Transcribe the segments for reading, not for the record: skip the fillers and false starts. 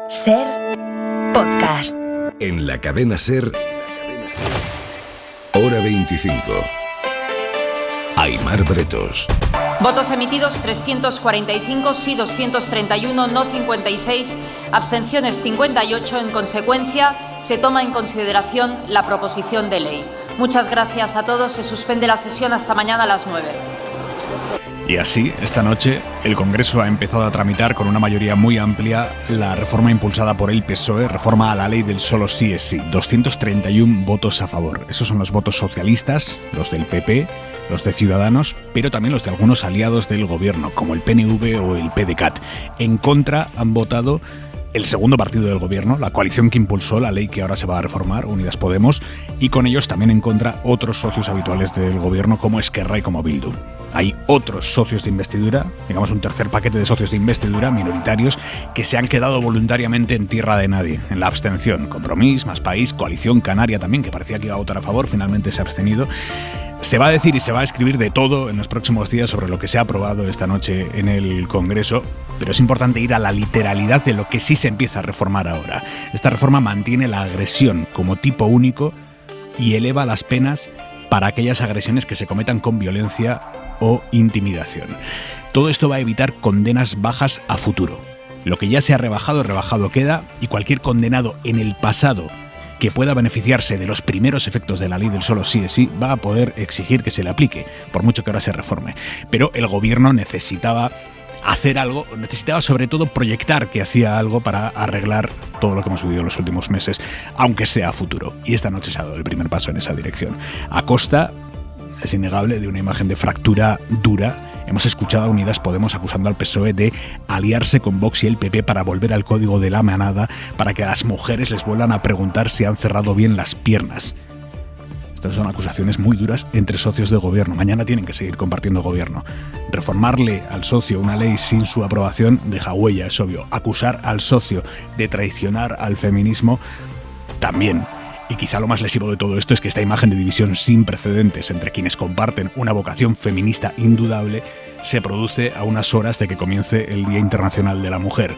SER Podcast. En la cadena SER, Hora 25. Aimar Bretos. Votos emitidos 345, sí 231, no 56, abstenciones 58. En consecuencia, se toma en consideración la proposición de ley. Muchas gracias a todos. Se suspende la sesión hasta mañana a las 9. Y así, esta noche, el Congreso ha empezado a tramitar con una mayoría muy amplia la reforma impulsada por el PSOE, reforma a la ley del solo sí es sí. 231 votos a favor. Esos son los votos socialistas, los del PP, los de Ciudadanos, pero también los de algunos aliados del gobierno, como el PNV o el PDeCAT. En contra han votado el segundo partido del gobierno, la coalición que impulsó la ley que ahora se va a reformar, Unidas Podemos, y con ellos también en contra otros socios habituales del gobierno como Esquerra y como Bildu. Hay otros socios de investidura, digamos un tercer paquete de socios de investidura minoritarios, que se han quedado voluntariamente en tierra de nadie, en la abstención. Compromís, Más País, Coalición Canaria también, que parecía que iba a votar a favor, finalmente se ha abstenido. Se va a decir y se va a escribir de todo en los próximos días sobre lo que se ha aprobado esta noche en el Congreso, pero es importante ir a la literalidad de lo que sí se empieza a reformar ahora. Esta reforma mantiene la agresión como tipo único y eleva las penas para aquellas agresiones que se cometan con violencia o intimidación. Todo esto va a evitar condenas bajas a futuro. Lo que ya se ha rebajado, rebajado queda, y cualquier condenado en el pasado que pueda beneficiarse de los primeros efectos de la ley del solo sí es sí va a poder exigir que se le aplique, por mucho que ahora se reforme. Pero el gobierno necesitaba hacer algo, necesitaba sobre todo proyectar que hacía algo para arreglar todo lo que hemos vivido en los últimos meses, aunque sea a futuro. Y esta noche se ha dado el primer paso en esa dirección. A costa, es innegable, de una imagen de fractura dura. Hemos escuchado a Unidas Podemos acusando al PSOE de aliarse con Vox y el PP para volver al código de la manada, para que a las mujeres les vuelvan a preguntar si han cerrado bien las piernas. Estas son acusaciones muy duras entre socios de gobierno. Mañana tienen que seguir compartiendo gobierno. Reformarle al socio una ley sin su aprobación deja huella, es obvio. Acusar al socio de traicionar al feminismo también. Y quizá lo más lesivo de todo esto es que esta imagen de división sin precedentes entre quienes comparten una vocación feminista indudable se produce a unas horas de que comience el Día Internacional de la Mujer.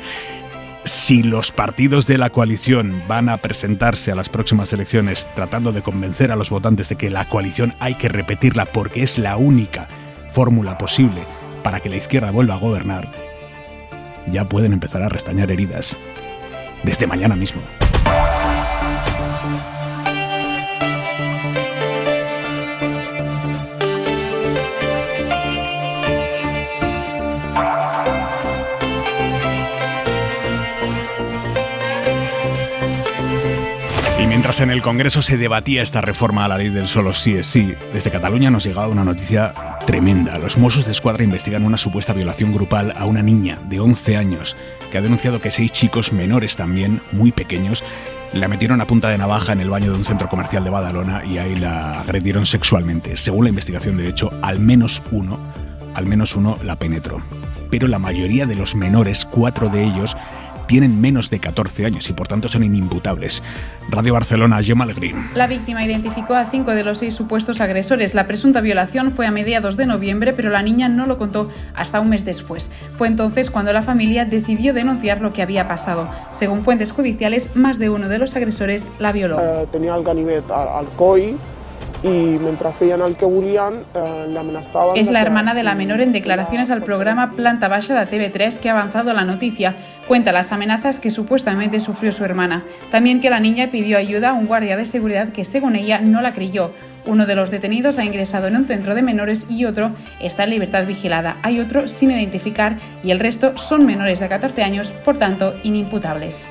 Si los partidos de la coalición van a presentarse a las próximas elecciones tratando de convencer a los votantes de que la coalición hay que repetirla porque es la única fórmula posible para que la izquierda vuelva a gobernar, ya pueden empezar a restañar heridas desde mañana mismo. Mientras en el Congreso se debatía esta reforma a la ley del solo sí es sí, desde Cataluña nos llegaba una noticia tremenda. Los Mossos d'Esquadra investigan una supuesta violación grupal a una niña de 11 años que ha denunciado que 6 chicos menores también, muy pequeños, la metieron a punta de navaja en el baño de un centro comercial de Badalona y ahí la agredieron sexualmente. Según la investigación, de hecho, al menos uno la penetró. Pero la mayoría de los menores, 4 de ellos, tienen menos de 14 años y por tanto son inimputables. Radio Barcelona, Gemma Alegrí. La víctima identificó a 5 de los 6 supuestos agresores. La presunta violación fue a mediados de noviembre, pero la niña no lo contó hasta un mes después. Fue entonces cuando la familia decidió denunciar lo que había pasado. Según fuentes judiciales, más de uno de los agresores la violó. Tenia el ganivet al coll y mientras feien el que volien, la amenazaban. Es la hermana de la menor en declaraciones al programa Planta Baixa de TV3 que ha avanzado la noticia. Cuenta las amenazas que supuestamente sufrió su hermana. También que la niña pidió ayuda a un guardia de seguridad que, según ella, no la creyó. Uno de los detenidos ha ingresado en un centro de menores y otro está en libertad vigilada. Hay otro sin identificar y el resto son menores de 14 años, por tanto, inimputables.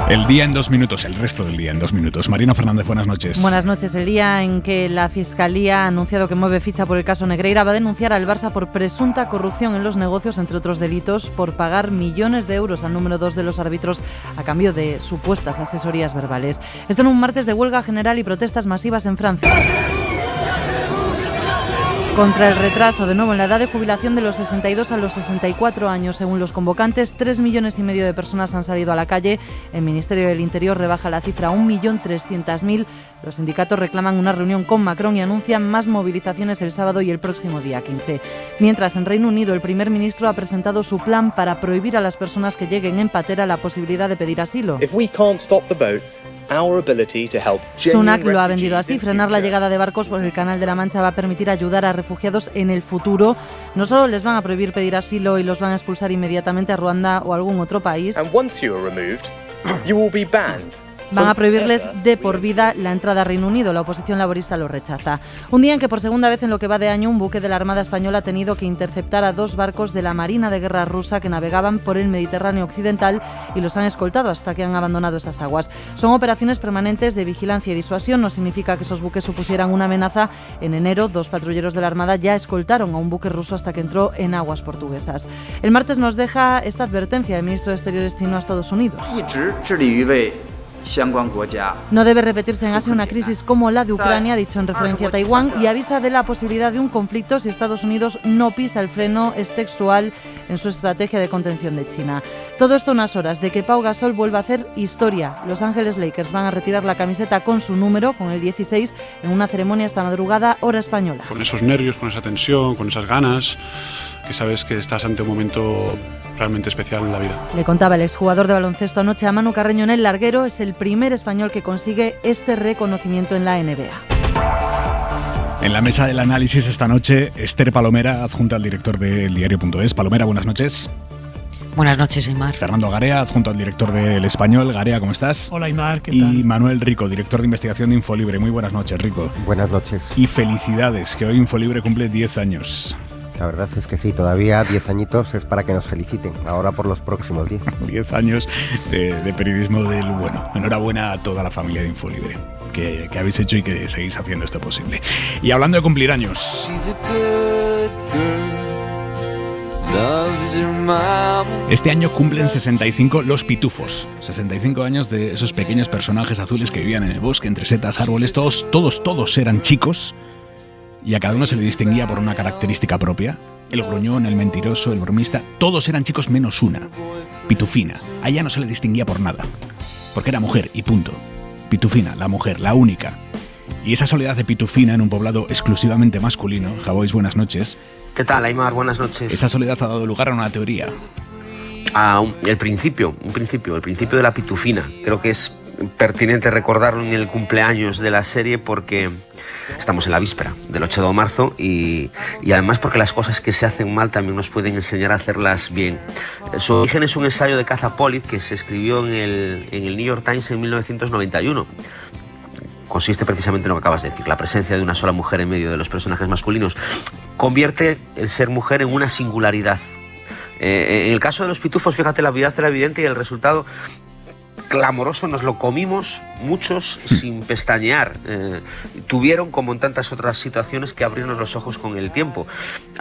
El día en 2 minutos, el resto del día en 2 minutos. Marina Fernández, buenas noches. Buenas noches. El día en que la Fiscalía ha anunciado que mueve ficha por el caso Negreira va a denunciar al Barça por presunta corrupción en los negocios, entre otros delitos, por pagar millones de euros al número 2 de los árbitros a cambio de supuestas asesorías verbales. Esto en un martes de huelga general y protestas masivas en Francia. Contra el retraso, de nuevo, en la edad de jubilación de los 62 a los 64 años, según los convocantes, 3,5 millones de personas han salido a la calle. El Ministerio del Interior rebaja la cifra a 1.300.000. Los sindicatos reclaman una reunión con Macron y anuncian más movilizaciones el sábado y el próximo día 15. Mientras, en Reino Unido, el primer ministro ha presentado su plan para prohibir a las personas que lleguen en patera la posibilidad de pedir asilo. Sunak lo ha vendido así. Frenar la llegada de barcos por el Canal de la Mancha va a permitir ayudar a refugiados en el futuro. No solo les van a prohibir pedir asilo y los van a expulsar inmediatamente a Ruanda o a algún otro país, van a prohibirles de por vida la entrada a Reino Unido. La oposición laborista lo rechaza. Un día en que por segunda vez en lo que va de año un buque de la Armada Española ha tenido que interceptar a 2 barcos de la Marina de Guerra rusa que navegaban por el Mediterráneo occidental y los han escoltado hasta que han abandonado esas aguas. Son operaciones permanentes de vigilancia y disuasión. No significa que esos buques supusieran una amenaza. En enero, 2 patrulleros de la Armada ya escoltaron a un buque ruso hasta que entró en aguas portuguesas. El martes nos deja esta advertencia del ministro de Exteriores chino a Estados Unidos. No debe repetirse en Asia una crisis como la de Ucrania, ha dicho en referencia a Taiwán, y avisa de la posibilidad de un conflicto si Estados Unidos no pisa el freno, es textual, en su estrategia de contención de China. Todo esto unas horas de que Pau Gasol vuelva a hacer historia. Los Ángeles Lakers van a retirar la camiseta con su número, con el 16, en una ceremonia esta madrugada, hora española. Con esos nervios, con esa tensión, con esas ganas, que sabes que estás ante un momento realmente especial en la vida. Le contaba el exjugador de baloncesto anoche a Manu Carreño en El Larguero. Es el primer español que consigue este reconocimiento en la NBA. En la mesa del análisis esta noche, Esther Palomera, adjunta al director de eldiario.es. Palomera, buenas noches. Buenas noches, Aimar. Fernando Garea, adjunto al director del Español. Garea, ¿cómo estás? Hola, Aimar, ¿qué tal? Y Manuel Rico, director de investigación de Infolibre. Muy buenas noches, Rico. Buenas noches. Y felicidades, que hoy Infolibre cumple 10 años. La verdad es que sí, todavía 10 añitos es para que nos feliciten, ahora por los próximos 10. 10 años de periodismo del bueno. Enhorabuena a toda la familia de Infolibre, que habéis hecho y que seguís haciendo esto posible. Y hablando de cumplir años, este año cumplen 65 los pitufos. 65 años de esos pequeños personajes azules que vivían en el bosque, entre setas, árboles. Todos eran chicos. Y a cada uno se le distinguía por una característica propia. El gruñón, el mentiroso, el bromista. Todos eran chicos menos una. Pitufina. A ella no se le distinguía por nada. Porque era mujer y punto. Pitufina, la mujer, la única. Y esa soledad de Pitufina en un poblado exclusivamente masculino. Javois, buenas noches. ¿Qué tal, Aimar? Buenas noches. Esa soledad ha dado lugar a una teoría. El principio de la Pitufina. Creo que es pertinente recordarlo en el cumpleaños de la serie porque estamos en la víspera del 8 de marzo y además porque las cosas que se hacen mal también nos pueden enseñar a hacerlas bien. Su origen es un ensayo de Caza Pollitt que se escribió en el New York Times en 1991. Consiste precisamente en lo que acabas de decir, la presencia de una sola mujer en medio de los personajes masculinos convierte el ser mujer en una singularidad. En el caso de los pitufos, fíjate, la vida era evidente y el resultado clamoroso nos lo comimos muchos sin pestañear. Tuvieron, como en tantas otras situaciones, que abrirnos los ojos con el tiempo.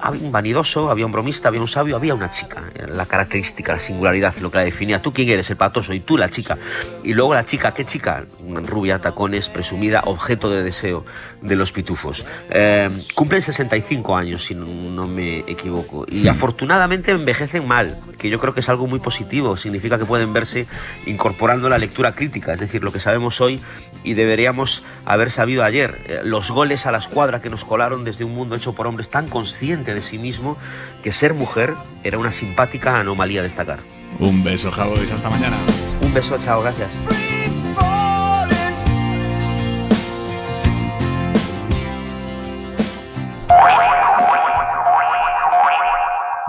Había un vanidoso, había un bromista, había un sabio, había una chica. La característica, la singularidad, lo que la definía. ¿Tú quién eres? El patoso, y tú la chica. Y luego la chica, ¿qué chica? Una rubia, tacones, presumida, objeto de deseo de los pitufos. Cumplen 65 años, si no me equivoco. Y afortunadamente envejecen mal, que yo creo que es algo muy positivo. Significa que pueden verse incorporando la lectura crítica, es decir, lo que sabemos hoy y deberíamos haber sabido ayer. Los goles a la escuadra que nos colaron desde un mundo hecho por hombres tan consciente de sí mismo que ser mujer era una simpática anomalía a destacar. Un beso, Javois, hasta mañana. Un beso, chao, gracias.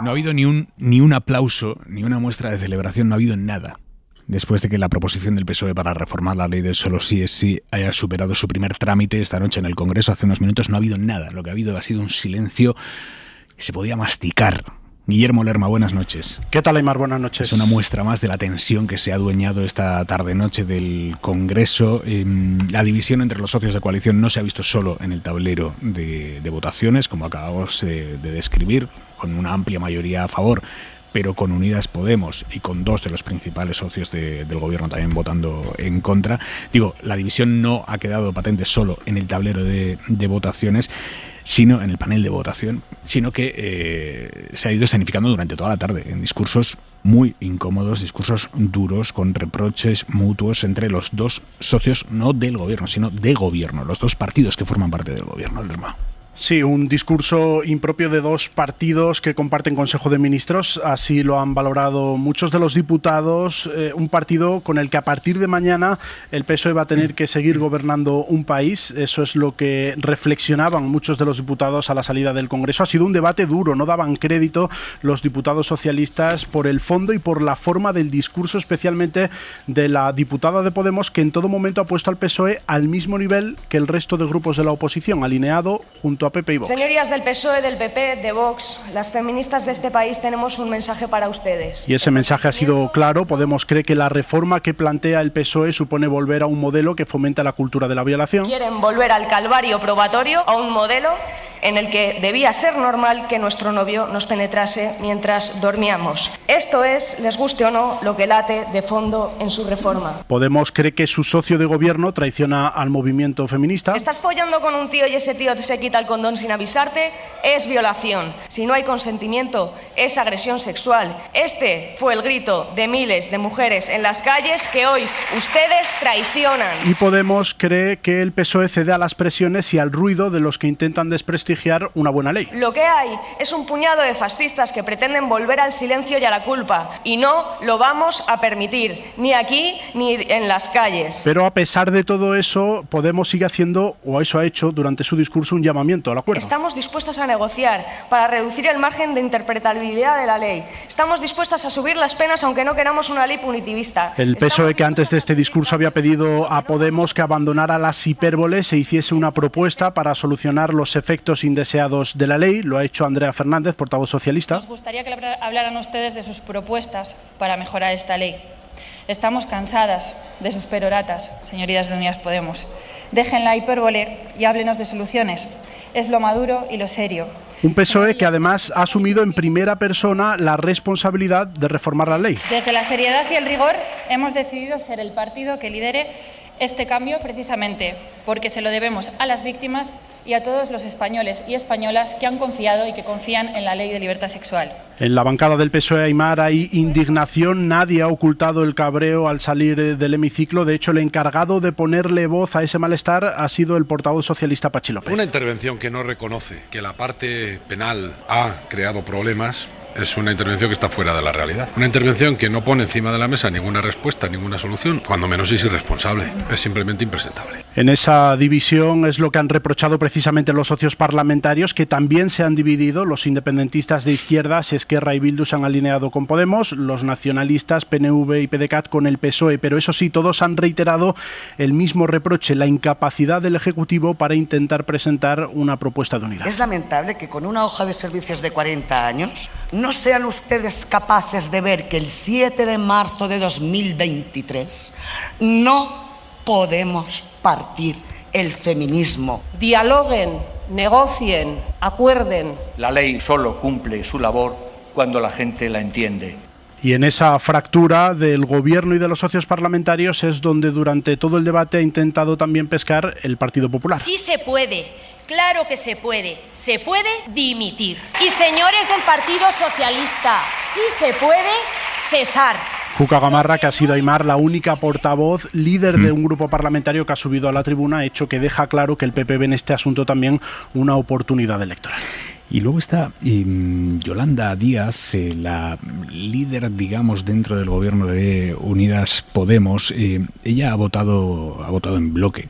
No ha habido ni un aplauso, ni una muestra de celebración, no ha habido nada. Después de que la proposición del PSOE para reformar la ley del solo sí es sí haya superado su primer trámite esta noche en el Congreso, hace unos minutos no ha habido nada. Lo que ha sido un silencio que se podía masticar. Guillermo Lerma, buenas noches. ¿Qué tal, Aimar? Buenas noches. Es una muestra más de la tensión que se ha adueñado esta tarde-noche del Congreso. La división entre los socios de coalición no se ha visto solo en el tablero de votaciones, como acabamos de describir, con una amplia mayoría a favor, pero con Unidas Podemos y con 2 de los principales socios del gobierno también votando en contra. Digo, la división no ha quedado patente solo en el tablero de votaciones. sino en el panel de votación, sino que se ha ido escenificando durante toda la tarde en discursos muy incómodos, discursos duros, con reproches mutuos entre los dos socios, no del gobierno, sino de gobierno, los dos partidos que forman parte del gobierno, Lerma. Sí, un discurso impropio de dos partidos que comparten Consejo de Ministros, así lo han valorado muchos de los diputados, un partido con el que a partir de mañana el PSOE va a tener que seguir gobernando un país, eso es lo que reflexionaban muchos de los diputados a la salida del Congreso. Ha sido un debate duro, no daban crédito los diputados socialistas por el fondo y por la forma del discurso, especialmente de la diputada de Podemos, que en todo momento ha puesto al PSOE al mismo nivel que el resto de grupos de la oposición, alineado junto a PP y Vox. Señorías del PSOE, del PP, de Vox, las feministas de este país tenemos un mensaje para ustedes. Y ese mensaje ha sido claro. Podemos cree que la reforma que plantea el PSOE supone volver a un modelo que fomenta la cultura de la violación. Quieren volver al calvario probatorio, a un modelo en el que debía ser normal que nuestro novio nos penetrase mientras dormíamos. Esto es, les guste o no, lo que late de fondo en su reforma. Podemos cree que su socio de gobierno traiciona al movimiento feminista. Estás follando con un tío y ese tío se quita el condón sin avisarte, es violación. Si no hay consentimiento, es agresión sexual. Este fue el grito de miles de mujeres en las calles que hoy ustedes traicionan. Y Podemos cree que el PSOE cede a las presiones y al ruido de los que intentan desprestigiar una buena ley. Lo que hay es un puñado de fascistas que pretenden volver al silencio y a la culpa, y no lo vamos a permitir, ni aquí ni en las calles. Pero a pesar de todo eso, Podemos sigue haciendo, o eso ha hecho durante su discurso, un llamamiento al acuerdo. Estamos dispuestas a negociar para reducir el margen de interpretabilidad de la ley. Estamos dispuestas a subir las penas aunque no queramos una ley punitivista. El PSOE, que antes de este discurso había pedido a Podemos que abandonara las hipérboles e hiciese una propuesta para solucionar los efectos indeseados de la ley, lo ha hecho Andrea Fernández, portavoz socialista. Nos gustaría que hablaran ustedes de sus propuestas para mejorar esta ley. Estamos cansadas de sus peroratas, señorías de Unidas Podemos. Dejen la hipérbole y háblenos de soluciones. Es lo maduro y lo serio. Un PSOE que además ha asumido en primera persona la responsabilidad de reformar la ley. Desde la seriedad y el rigor hemos decidido ser el partido que lidere este cambio precisamente porque se lo debemos a las víctimas y a todos los españoles y españolas que han confiado y que confían en la ley de libertad sexual. En la bancada del PSOE, Aimar, hay indignación. Nadie ha ocultado el cabreo al salir del hemiciclo. De hecho, el encargado de ponerle voz a ese malestar ha sido el portavoz socialista Pachi López. Una intervención que no reconoce que la parte penal ha creado problemas es una intervención que está fuera de la realidad. Una intervención que no pone encima de la mesa ninguna respuesta, ninguna solución, cuando menos es irresponsable. Es simplemente impresentable. En esa división es lo que han reprochado precisamente los socios parlamentarios, que también se han dividido. Los independentistas de izquierdas, Esquerra y Bildu, se han alineado con Podemos, los nacionalistas, PNV y PDeCAT con el PSOE. Pero eso sí, todos han reiterado el mismo reproche, la incapacidad del Ejecutivo para intentar presentar una propuesta de unidad. Es lamentable que con una hoja de servicios de 40 años no sean ustedes capaces de ver que el 7 de marzo de 2023 no podemos partir el feminismo. Dialoguen, negocien, acuerden. La ley solo cumple su labor cuando la gente la entiende. Y en esa fractura del gobierno y de los socios parlamentarios es donde durante todo el debate ha intentado también pescar el Partido Popular. Sí se puede, claro que se puede dimitir. Y señores del Partido Socialista, sí se puede cesar. Cuca Gamarra, que ha sido, Aimar, la única portavoz líder de un grupo parlamentario que ha subido a la tribuna, hecho que deja claro que el PP ve en este asunto también una oportunidad electoral. Y luego está Yolanda Díaz, la líder, digamos, dentro del gobierno de Unidas Podemos. Ella ha votado en bloque,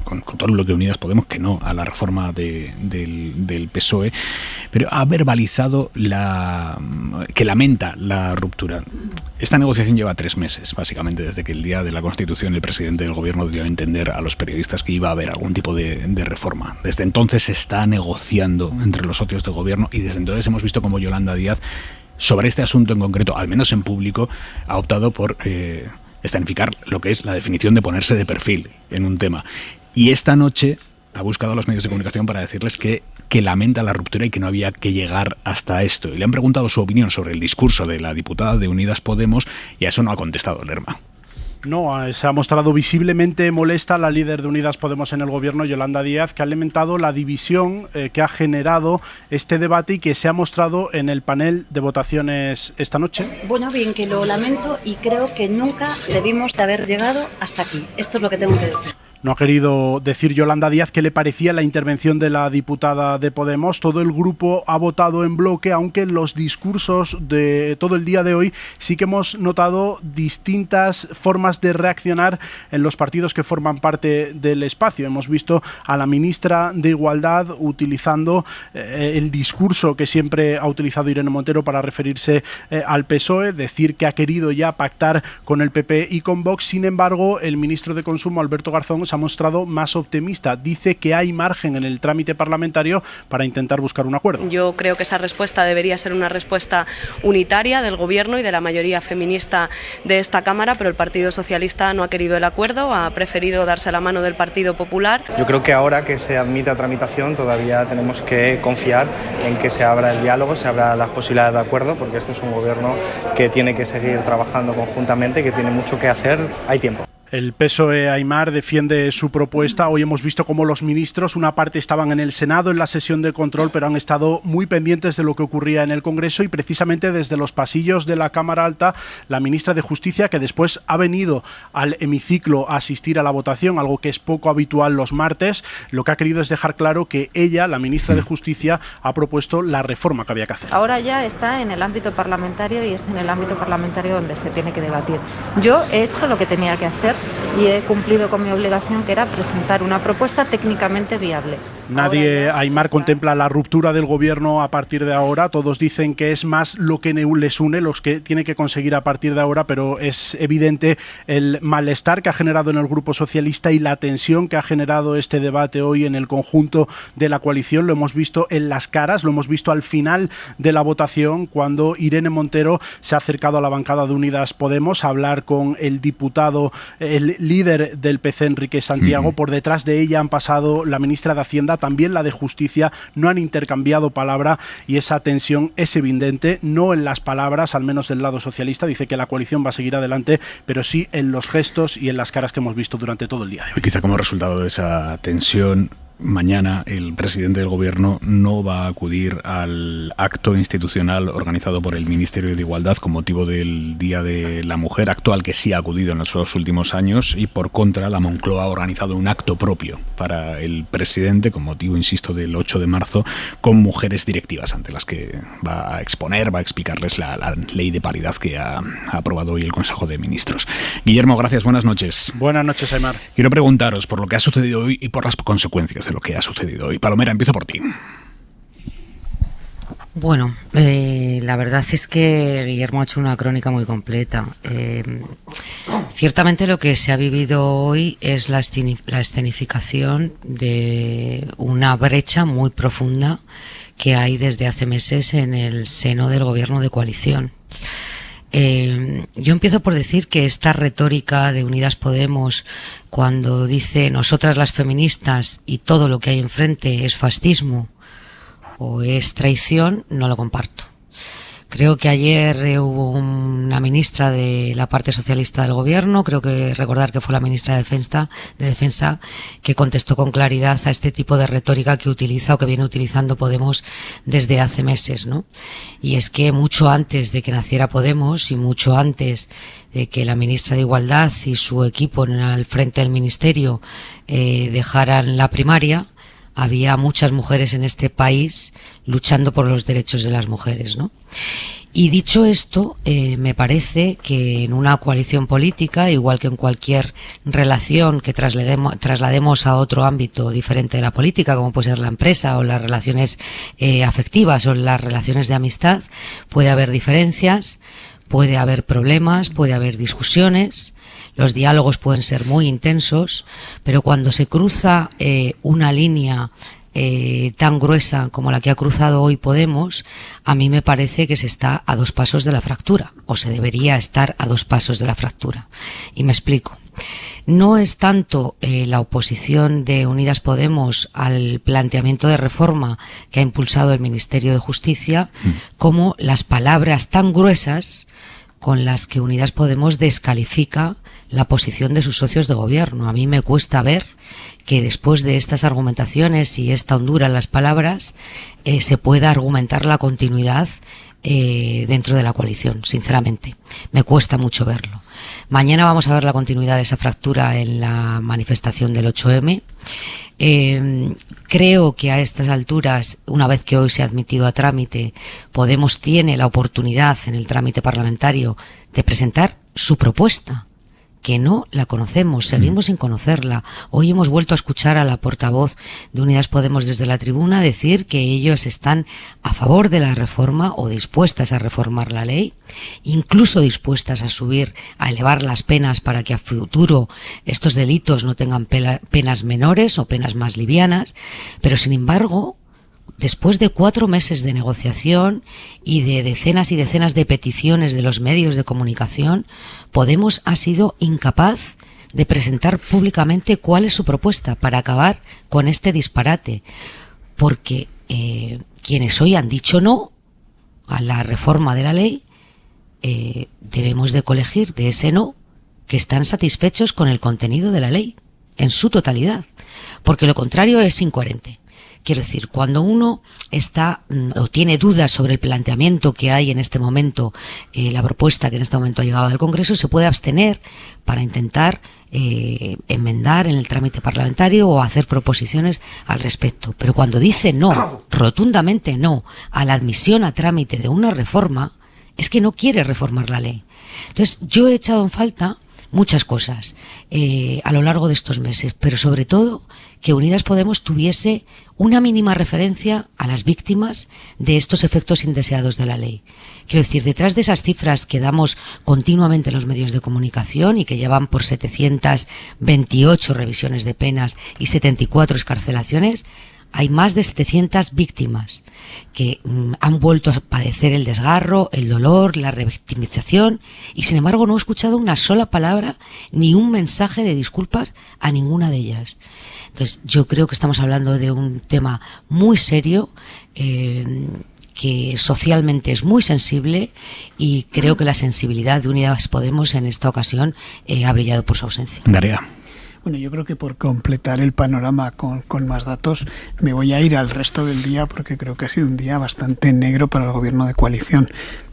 con todo el bloque de Unidas Podemos, que no a la reforma del PSOE, pero ha verbalizado que lamenta la ruptura. Esta negociación lleva 3 meses, básicamente, desde que el día de la Constitución el presidente del gobierno dio a entender a los periodistas que iba a haber algún tipo de reforma. Desde entonces se está negociando entre los socios del gobierno y desde entonces hemos visto cómo Yolanda Díaz, sobre este asunto en concreto, al menos en público, ha optado por escenificar lo que es la definición de ponerse de perfil en un tema. Y esta noche ha buscado a los medios de comunicación para decirles que lamenta la ruptura y que no había que llegar hasta esto. Y le han preguntado su opinión sobre el discurso de la diputada de Unidas Podemos y a eso no ha contestado Lerma. No, se ha mostrado visiblemente molesta la líder de Unidas Podemos en el gobierno, Yolanda Díaz, que ha lamentado la división que ha generado este debate y que se ha mostrado en el panel de votaciones esta noche. Bueno, bien, que lo lamento y creo que nunca debimos de haber llegado hasta aquí. Esto es lo que tengo que decir. No ha querido decir Yolanda Díaz qué le parecía la intervención de la diputada de Podemos. Todo el grupo ha votado en bloque, aunque en los discursos de todo el día de hoy sí que hemos notado distintas formas de reaccionar en los partidos que forman parte del espacio. Hemos visto a la ministra de Igualdad utilizando el discurso que siempre ha utilizado Irene Montero para referirse al PSOE, decir que ha querido ya pactar con el PP y con Vox. Sin embargo, el ministro de Consumo, Alberto Garzón, se ha mostrado más optimista. Dice que hay margen en el trámite parlamentario para intentar buscar un acuerdo. Yo creo que esa respuesta debería ser una respuesta unitaria del Gobierno y de la mayoría feminista de esta Cámara, pero el Partido Socialista no ha querido el acuerdo, ha preferido darse la mano del Partido Popular. Yo creo que ahora que se admite a tramitación todavía tenemos que confiar en que se abra el diálogo, se abra las posibilidades de acuerdo, porque este es un Gobierno que tiene que seguir trabajando conjuntamente, que tiene mucho que hacer, hay tiempo. El PSOE Aimar defiende su propuesta. Hoy hemos visto cómo los ministros, una parte estaban en el Senado en la sesión de control, pero han estado muy pendientes de lo que ocurría en el Congreso, y precisamente desde los pasillos de la Cámara Alta, la ministra de Justicia, que después ha venido al hemiciclo a asistir a la votación, algo que es poco habitual los martes, lo que ha querido es dejar claro que ella, la ministra de Justicia, ha propuesto la reforma que había que hacer. Ahora ya está en el ámbito parlamentario y es en el ámbito parlamentario donde se tiene que debatir. Yo he hecho lo que tenía que hacer y he cumplido con mi obligación, que era presentar una propuesta técnicamente viable. Nadie, Aimar, contempla la ruptura del gobierno a partir de ahora. Todos dicen que es más lo que les une, los que tiene que conseguir a partir de ahora, pero es evidente el malestar que ha generado en el Grupo Socialista y la tensión que ha generado este debate hoy en el conjunto de la coalición. Lo hemos visto en las caras, lo hemos visto al final de la votación, cuando Irene Montero se ha acercado a la bancada de Unidas Podemos a hablar con el diputado, el líder del PC, Enrique Santiago. Por detrás de ella han pasado la ministra de Hacienda, también la de Justicia, no han intercambiado palabra y esa tensión es evidente, no en las palabras, al menos del lado socialista. Dice que la coalición va a seguir adelante, pero sí en los gestos y en las caras que hemos visto durante todo el día de hoy. Quizá como resultado de esa tensión, mañana el presidente del gobierno no va a acudir al acto institucional organizado por el Ministerio de Igualdad con motivo del Día de la Mujer, acto al que sí ha acudido en los últimos años, y por contra la Moncloa ha organizado un acto propio para el presidente con motivo, insisto, del 8 de marzo, con mujeres directivas ante las que va a exponer, va a explicarles la ley de paridad que ha aprobado hoy el Consejo de Ministros. Guillermo, gracias, buenas noches. Buenas noches, Aimar. Quiero preguntaros por lo que ha sucedido hoy y por las consecuencias de lo que ha sucedido hoy. Palomera, empiezo por ti. Bueno, la verdad es que Guillermo ha hecho una crónica muy completa. Ciertamente lo que se ha vivido hoy es la escenificación de una brecha muy profunda que hay desde hace meses en el seno del gobierno de coalición. Yo empiezo por decir que esta retórica de Unidas Podemos, cuando dice nosotras las feministas y todo lo que hay enfrente es fascismo o es traición, no lo comparto. Creo que ayer hubo una ministra de la parte socialista del gobierno, creo que recordar que fue la ministra de Defensa, que contestó con claridad a este tipo de retórica que utiliza o que viene utilizando Podemos desde hace meses, ¿no? Y es que mucho antes de que naciera Podemos y mucho antes de que la ministra de Igualdad y su equipo al frente del ministerio dejaran la primaria, había muchas mujeres en este país luchando por los derechos de las mujeres, ¿no? Y dicho esto, me parece que en una coalición política, igual que en cualquier relación que traslademos a otro ámbito diferente de la política, como puede ser la empresa o las relaciones afectivas o las relaciones de amistad, puede haber diferencias, puede haber problemas, puede haber discusiones, los diálogos pueden ser muy intensos, pero cuando se cruza una línea tan gruesa como la que ha cruzado hoy Podemos, a mí me parece que se está a 2 pasos de la fractura, o se debería estar a 2 pasos de la fractura. Y me explico. No es tanto la oposición de Unidas Podemos al planteamiento de reforma que ha impulsado el Ministerio de Justicia, como las palabras tan gruesas con las que Unidas Podemos descalifica la posición de sus socios de gobierno. A mí me cuesta ver que después de estas argumentaciones y esta hondura en las palabras se pueda argumentar la continuidad dentro de la coalición, sinceramente. Me cuesta mucho verlo. Mañana vamos a ver la continuidad de esa fractura en la manifestación del 8M. Creo que a estas alturas, una vez que hoy se ha admitido a trámite, Podemos tiene la oportunidad en el trámite parlamentario de presentar su propuesta, que no la conocemos, seguimos sin conocerla. Hoy hemos vuelto a escuchar a la portavoz de Unidas Podemos desde la tribuna decir que ellos están a favor de la reforma o dispuestas a reformar la ley, incluso dispuestas a elevar las penas para que a futuro estos delitos no tengan penas menores o penas más livianas, pero sin embargo, después de 4 meses de negociación y de decenas y decenas de peticiones de los medios de comunicación, Podemos ha sido incapaz de presentar públicamente cuál es su propuesta para acabar con este disparate. Porque quienes hoy han dicho no a la reforma de la ley, debemos de colegir de ese no que están satisfechos con el contenido de la ley en su totalidad, porque lo contrario es incoherente. Quiero decir, cuando uno está o tiene dudas sobre el planteamiento que hay en este momento, la propuesta que en este momento ha llegado al Congreso, se puede abstener para intentar enmendar en el trámite parlamentario o hacer proposiciones al respecto. Pero cuando dice no, rotundamente no, a la admisión a trámite de una reforma, es que no quiere reformar la ley. Entonces, yo he echado en falta muchas cosas a lo largo de estos meses, pero sobre todo que Unidas Podemos tuviese una mínima referencia a las víctimas de estos efectos indeseados de la ley. Quiero decir, detrás de esas cifras que damos continuamente en los medios de comunicación y que llevan por 728 revisiones de penas y 74 excarcelaciones, hay más de 700 víctimas que han vuelto a padecer el desgarro, el dolor, la revictimización, y sin embargo no he escuchado una sola palabra ni un mensaje de disculpas a ninguna de ellas. Entonces yo creo que estamos hablando de un tema muy serio, que socialmente es muy sensible, y creo que la sensibilidad de Unidas Podemos en esta ocasión ha brillado por su ausencia. Daría. Bueno, yo creo que por completar el panorama con más datos, me voy a ir al resto del día porque creo que ha sido un día bastante negro para el gobierno de coalición.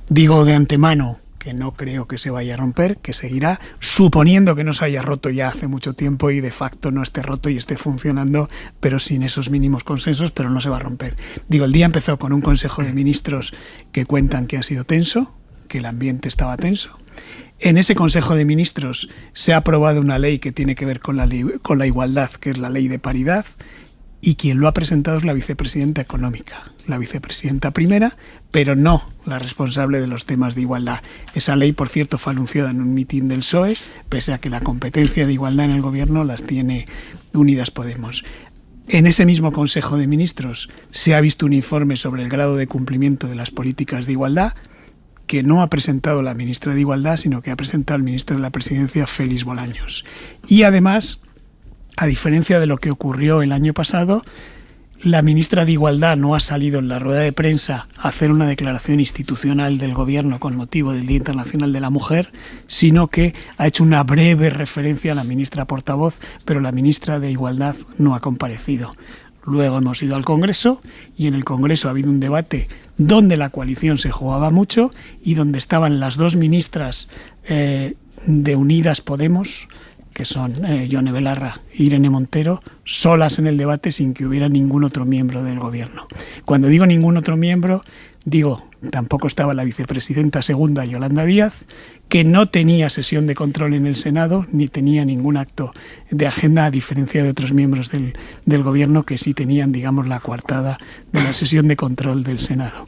Digo de antemano que no creo que se vaya a romper, que seguirá, suponiendo que no se haya roto ya hace mucho tiempo y de facto no esté roto y esté funcionando, pero sin esos mínimos consensos, pero no se va a romper. Digo, el día empezó con un Consejo de Ministros que cuentan que ha sido tenso, que el ambiente estaba tenso. En ese Consejo de Ministros se ha aprobado una ley que tiene que ver con la igualdad, que es la ley de paridad, y quien lo ha presentado es la vicepresidenta económica, la vicepresidenta primera, pero no la responsable de los temas de igualdad. Esa ley, por cierto, fue anunciada en un mitin del PSOE, pese a que la competencia de igualdad en el gobierno las tiene Unidas Podemos. En ese mismo Consejo de Ministros se ha visto un informe sobre el grado de cumplimiento de las políticas de igualdad, que no ha presentado la ministra de Igualdad, sino que ha presentado el ministro de la Presidencia, Félix Bolaños. Y además, a diferencia de lo que ocurrió el año pasado, la ministra de Igualdad no ha salido en la rueda de prensa a hacer una declaración institucional del Gobierno con motivo del Día Internacional de la Mujer, sino que ha hecho una breve referencia a la ministra portavoz, pero la ministra de Igualdad no ha comparecido. Luego hemos ido al Congreso y en el Congreso ha habido un debate donde la coalición se jugaba mucho y donde estaban las dos ministras de Unidas Podemos, que son Yone Belarra e Irene Montero, solas en el debate sin que hubiera ningún otro miembro del Gobierno. Cuando digo ningún otro miembro, digo, tampoco estaba la vicepresidenta segunda, Yolanda Díaz, que no tenía sesión de control en el Senado, ni tenía ningún acto de agenda, a diferencia de otros miembros del Gobierno que sí tenían, digamos, la coartada de la sesión de control del Senado.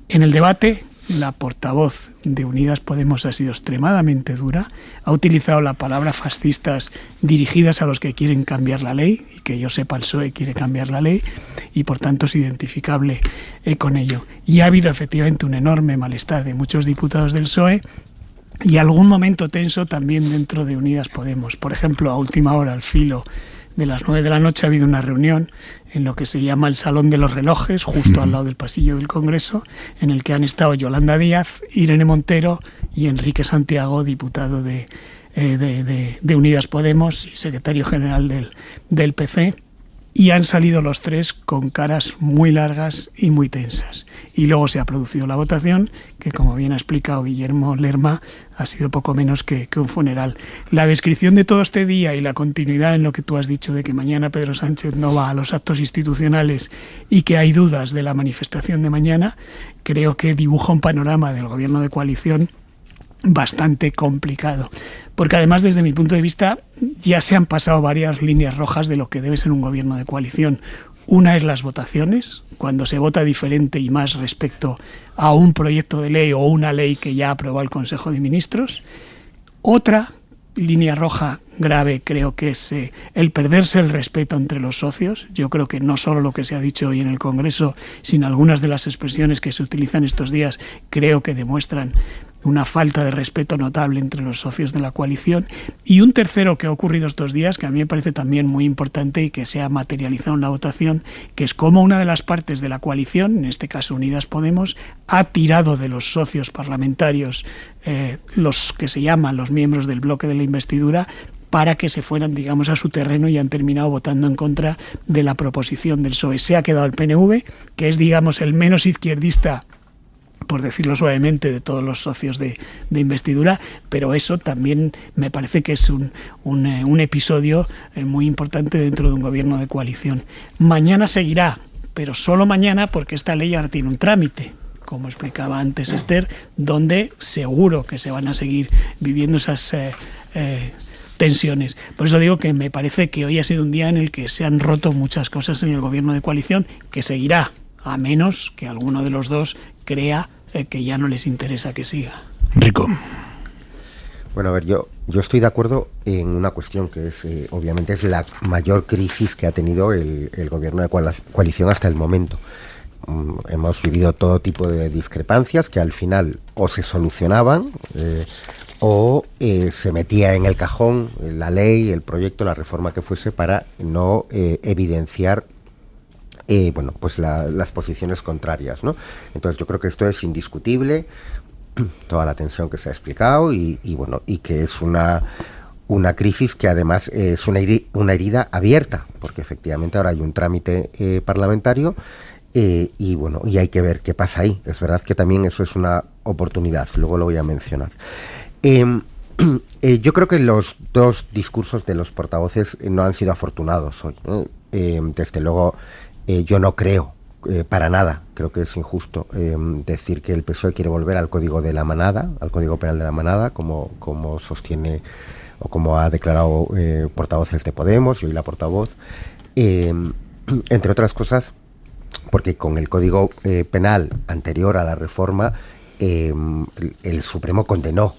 En el debate, la portavoz de Unidas Podemos ha sido extremadamente dura, ha utilizado la palabra fascistas dirigidas a los que quieren cambiar la ley, y que yo sepa el PSOE quiere cambiar la ley, y por tanto es identificable con ello. Y ha habido efectivamente un enorme malestar de muchos diputados del PSOE, y algún momento tenso también dentro de Unidas Podemos. Por ejemplo, a última hora, al filo de las 9 de la noche ha habido una reunión en lo que se llama el Salón de los Relojes, justo al lado del pasillo del Congreso, en el que han estado Yolanda Díaz, Irene Montero y Enrique Santiago, diputado de Unidas Podemos y secretario general del PC, y han salido los tres con caras muy largas y muy tensas. Y luego se ha producido la votación, que como bien ha explicado Guillermo Lerma, ha sido poco menos que un funeral. La descripción de todo este día y la continuidad en lo que tú has dicho de que mañana Pedro Sánchez no va a los actos institucionales y que hay dudas de la manifestación de mañana, creo que dibuja un panorama del gobierno de coalición bastante complicado, porque además desde mi punto de vista ya se han pasado varias líneas rojas de lo que debe ser un gobierno de coalición. Una es las votaciones, cuando se vota diferente y más respecto a un proyecto de ley o una ley que ya aprobó el Consejo de Ministros. Otra línea roja grave creo que es el perderse el respeto entre los socios. Yo creo que no solo lo que se ha dicho hoy en el Congreso, sino algunas de las expresiones que se utilizan estos días creo que demuestran una falta de respeto notable entre los socios de la coalición. Y un tercero que ha ocurrido estos días, que a mí me parece también muy importante y que se ha materializado en la votación, que es cómo una de las partes de la coalición, en este caso Unidas Podemos, ha tirado de los socios parlamentarios, los que se llaman los miembros del bloque de la investidura, para que se fueran, digamos, a su terreno y han terminado votando en contra de la proposición del PSOE. Se ha quedado el PNV, que es, digamos, el menos izquierdista, por decirlo suavemente, de todos los socios de investidura, pero eso también me parece que es un episodio muy importante dentro de un gobierno de coalición. Mañana seguirá, pero solo mañana, porque esta ley ahora tiene un trámite, como explicaba antes Esther, donde seguro que se van a seguir viviendo esas tensiones. Por eso digo que me parece que hoy ha sido un día en el que se han roto muchas cosas en el gobierno de coalición, que seguirá, a menos que alguno de los dos crea que ya no les interesa que siga. Rico. Bueno, a ver, yo estoy de acuerdo en una cuestión que es, obviamente, es la mayor crisis que ha tenido el gobierno de coalición hasta el momento. Hemos vivido todo tipo de discrepancias que al final o se solucionaban o se metía en el cajón la ley, el proyecto, la reforma que fuese para no evidenciar pues las posiciones contrarias, ¿no? Entonces yo creo que esto es indiscutible, toda la tensión que se ha explicado y que es una crisis que además es una herida abierta, porque efectivamente ahora hay un trámite parlamentario y hay que ver qué pasa ahí. Es verdad que también eso es una oportunidad, luego lo voy a mencionar. Yo creo que los dos discursos de los portavoces no han sido afortunados hoy. Desde luego, yo no creo para nada, creo que es injusto decir que el PSOE quiere volver al Código de la Manada, al Código Penal de la Manada, como sostiene o como ha declarado portavoces de Podemos y hoy la portavoz, entre otras cosas, porque con el Código Penal anterior a la reforma, el Supremo condenó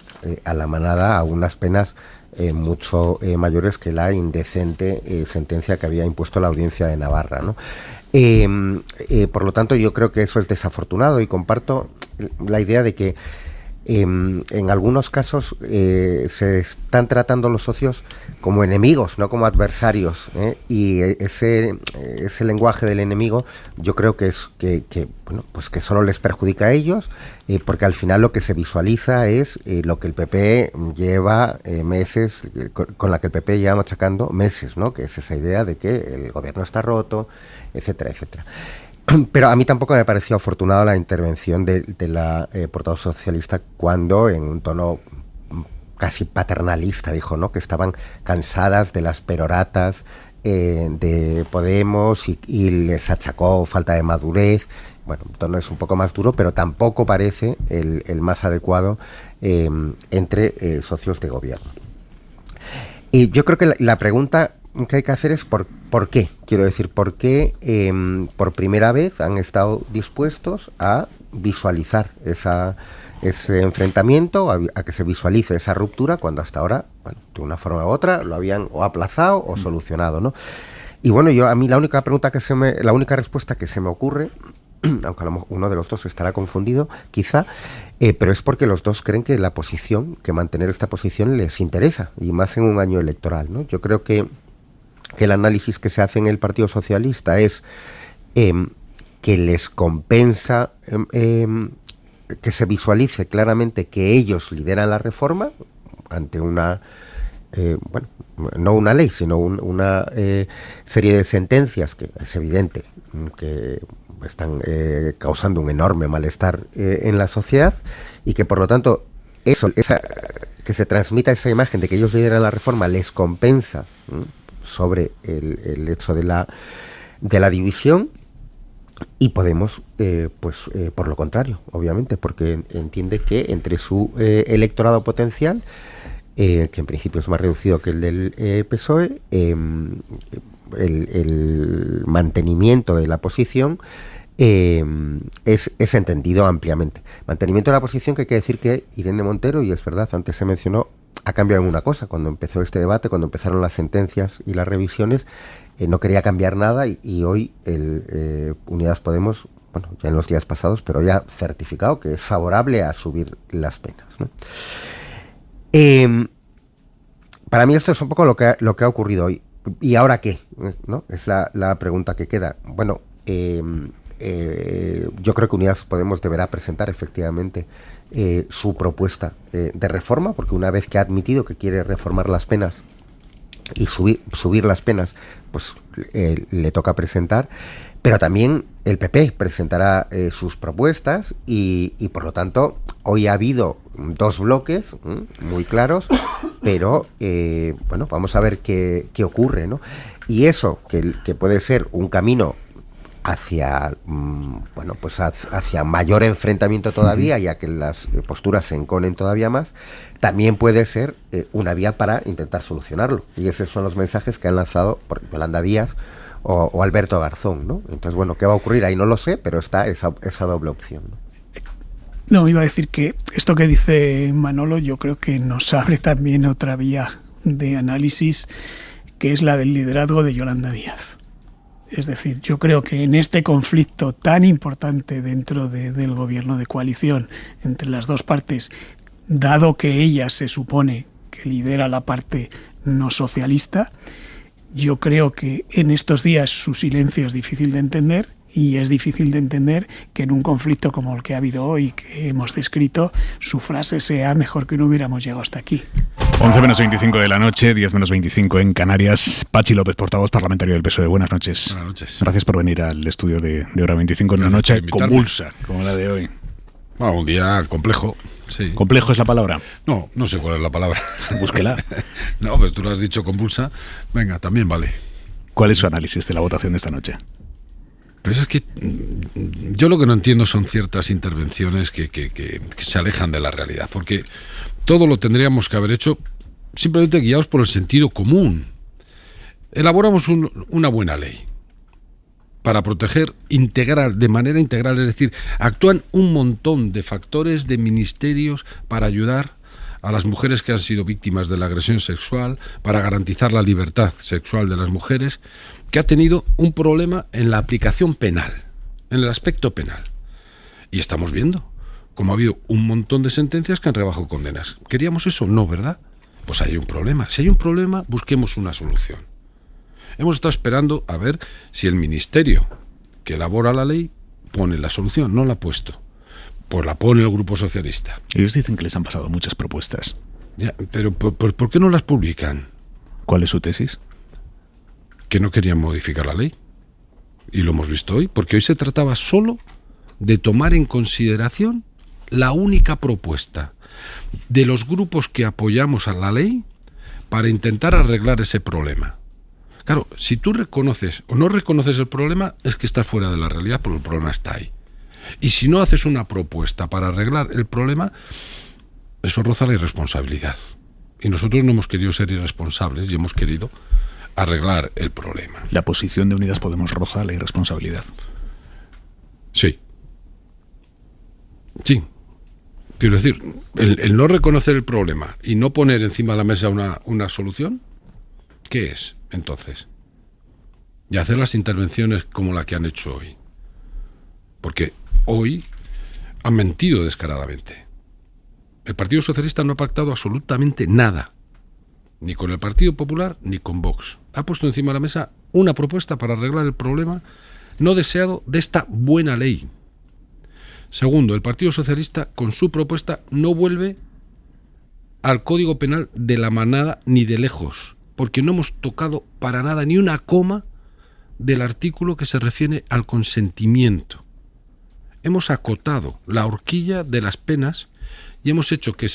a la Manada a unas penas mucho mayores que la indecente sentencia que había impuesto la Audiencia de Navarra, ¿no? Por lo tanto, yo creo que eso es desafortunado y comparto la idea de que en algunos casos se están tratando los socios como enemigos, no como adversarios, y ese lenguaje del enemigo yo creo que es que solo les perjudica a ellos, porque al final lo que se visualiza es lo que el PP lleva meses, con la que el PP lleva machacando meses, ¿no? Que es esa idea de que el gobierno está roto, etcétera, etcétera. Pero a mí tampoco me pareció afortunada la intervención de la portavoz socialista cuando, en un tono casi paternalista, dijo, ¿no?, que estaban cansadas de las peroratas de Podemos y les achacó falta de madurez. Bueno, el tono es un poco más duro, pero tampoco parece el más adecuado entre socios de gobierno. Y yo creo que la pregunta que hay que hacer es ¿por qué? Quiero decir, ¿por qué por primera vez han estado dispuestos a visualizar ese enfrentamiento, a que se visualice esa ruptura, cuando hasta ahora, de una forma u otra, lo habían o aplazado o solucionado, ¿no? Y bueno, a mí la única respuesta que se me ocurre, aunque uno de los dos estará confundido, quizá, pero es porque los dos creen que mantener esta posición les interesa, y más en un año electoral, ¿no? Yo creo que que el análisis que se hace en el Partido Socialista es que les compensa que se visualice claramente que ellos lideran la reforma ante una, no una ley, sino una serie de sentencias que es evidente que están causando un enorme malestar en la sociedad, y que por lo tanto que se transmita esa imagen de que ellos lideran la reforma les compensa sobre el hecho de la división. Y Podemos, por lo contrario, obviamente, porque entiende que entre su electorado potencial, que en principio es más reducido que el del PSOE, el mantenimiento de la posición es entendido ampliamente. Mantenimiento de la posición, que hay que decir que Irene Montero, y es verdad, antes se mencionó, ha cambiado en una cosa. Cuando empezó este debate, cuando empezaron las sentencias y las revisiones, no quería cambiar nada, y hoy Unidas Podemos, bueno, ya en los días pasados, pero ya certificado que es favorable a subir las penas, ¿no? Para mí esto es un poco lo que ha ocurrido hoy. ¿Y ahora qué? ¿No? Es la pregunta que queda. Bueno, yo creo que Unidas Podemos deberá presentar efectivamente su propuesta de reforma, porque una vez que ha admitido que quiere reformar las penas y subir las penas, pues le toca presentar, pero también el PP presentará sus propuestas, y por lo tanto hoy ha habido dos bloques muy claros, pero bueno, vamos a ver qué ocurre, ¿no? Y eso, que puede ser un camino hacia hacia mayor enfrentamiento todavía, ya que las posturas se enconen todavía más, también puede ser una vía para intentar solucionarlo. Y esos son los mensajes que han lanzado por Yolanda Díaz o Alberto Garzón, ¿no? Entonces, bueno, ¿qué va a ocurrir? Ahí no lo sé, pero está esa doble opción, ¿no? No, iba a decir que esto que dice Manolo, yo creo que nos abre también otra vía de análisis, que es la del liderazgo de Yolanda Díaz. Es decir, yo creo que en este conflicto tan importante dentro del gobierno de coalición entre las dos partes, dado que ella se supone que lidera la parte no socialista, yo creo que en estos días su silencio es difícil de entender, y es difícil de entender que en un conflicto como el que ha habido hoy, que hemos descrito, su frase sea mejor que no hubiéramos llegado hasta aquí. 11 menos 25 de la noche, 10 menos 25 en Canarias. Pachi López, portavoz parlamentario del PSOE. Buenas noches. Buenas noches. Gracias por venir al estudio de Hora 25 en una noche convulsa como la de hoy. Bueno, un día complejo. Sí. ¿Complejo es la palabra? No sé cuál es la palabra. Búsquela. No, pues tú lo has dicho, convulsa. Venga, también vale. ¿Cuál es su análisis de la votación de esta noche? Pues es que yo lo que no entiendo son ciertas intervenciones que se alejan de la realidad, porque todo lo tendríamos que haber hecho simplemente guiados por el sentido común. Elaboramos una buena ley para proteger de manera integral, es decir, actúan un montón de factores, de ministerios para ayudar a las mujeres que han sido víctimas de la agresión sexual, para garantizar la libertad sexual de las mujeres, que ha tenido un problema en la aplicación penal, en el aspecto penal. Y estamos viendo cómo ha habido un montón de sentencias que han rebajado condenas. ¿Queríamos eso? No, ¿verdad? Pues hay un problema. Si hay un problema, busquemos una solución. Hemos estado esperando a ver si el ministerio que elabora la ley pone la solución. No la ha puesto. Pues la pone el Grupo Socialista. Ellos dicen que les han pasado muchas propuestas. Ya, pero ¿por qué no las publican? ¿Cuál es su tesis? Que no querían modificar la ley. Y lo hemos visto hoy, porque hoy se trataba solo de tomar en consideración la única propuesta de los grupos que apoyamos a la ley para intentar arreglar ese problema. Claro, si tú reconoces o no reconoces el problema, es que estás fuera de la realidad, porque el problema está ahí. Y si no haces una propuesta para arreglar el problema, eso roza la irresponsabilidad. Y nosotros no hemos querido ser irresponsables y hemos querido arreglar el problema. La posición de Unidas Podemos roza la irresponsabilidad. Sí. Sí. Quiero decir, el no reconocer el problema y no poner encima de la mesa una solución, ¿qué es entonces? Y hacer las intervenciones como la que han hecho hoy. Porque hoy han mentido descaradamente. El Partido Socialista no ha pactado absolutamente nada. ni con el Partido Popular ni con Vox. Ha puesto encima de la mesa una propuesta para arreglar el problema no deseado de esta buena ley. Segundo, el Partido Socialista con su propuesta no vuelve al Código Penal de la manada ni de lejos, porque no hemos tocado para nada ni una coma del artículo que se refiere al consentimiento. Hemos acotado la horquilla de las penas y hemos hecho que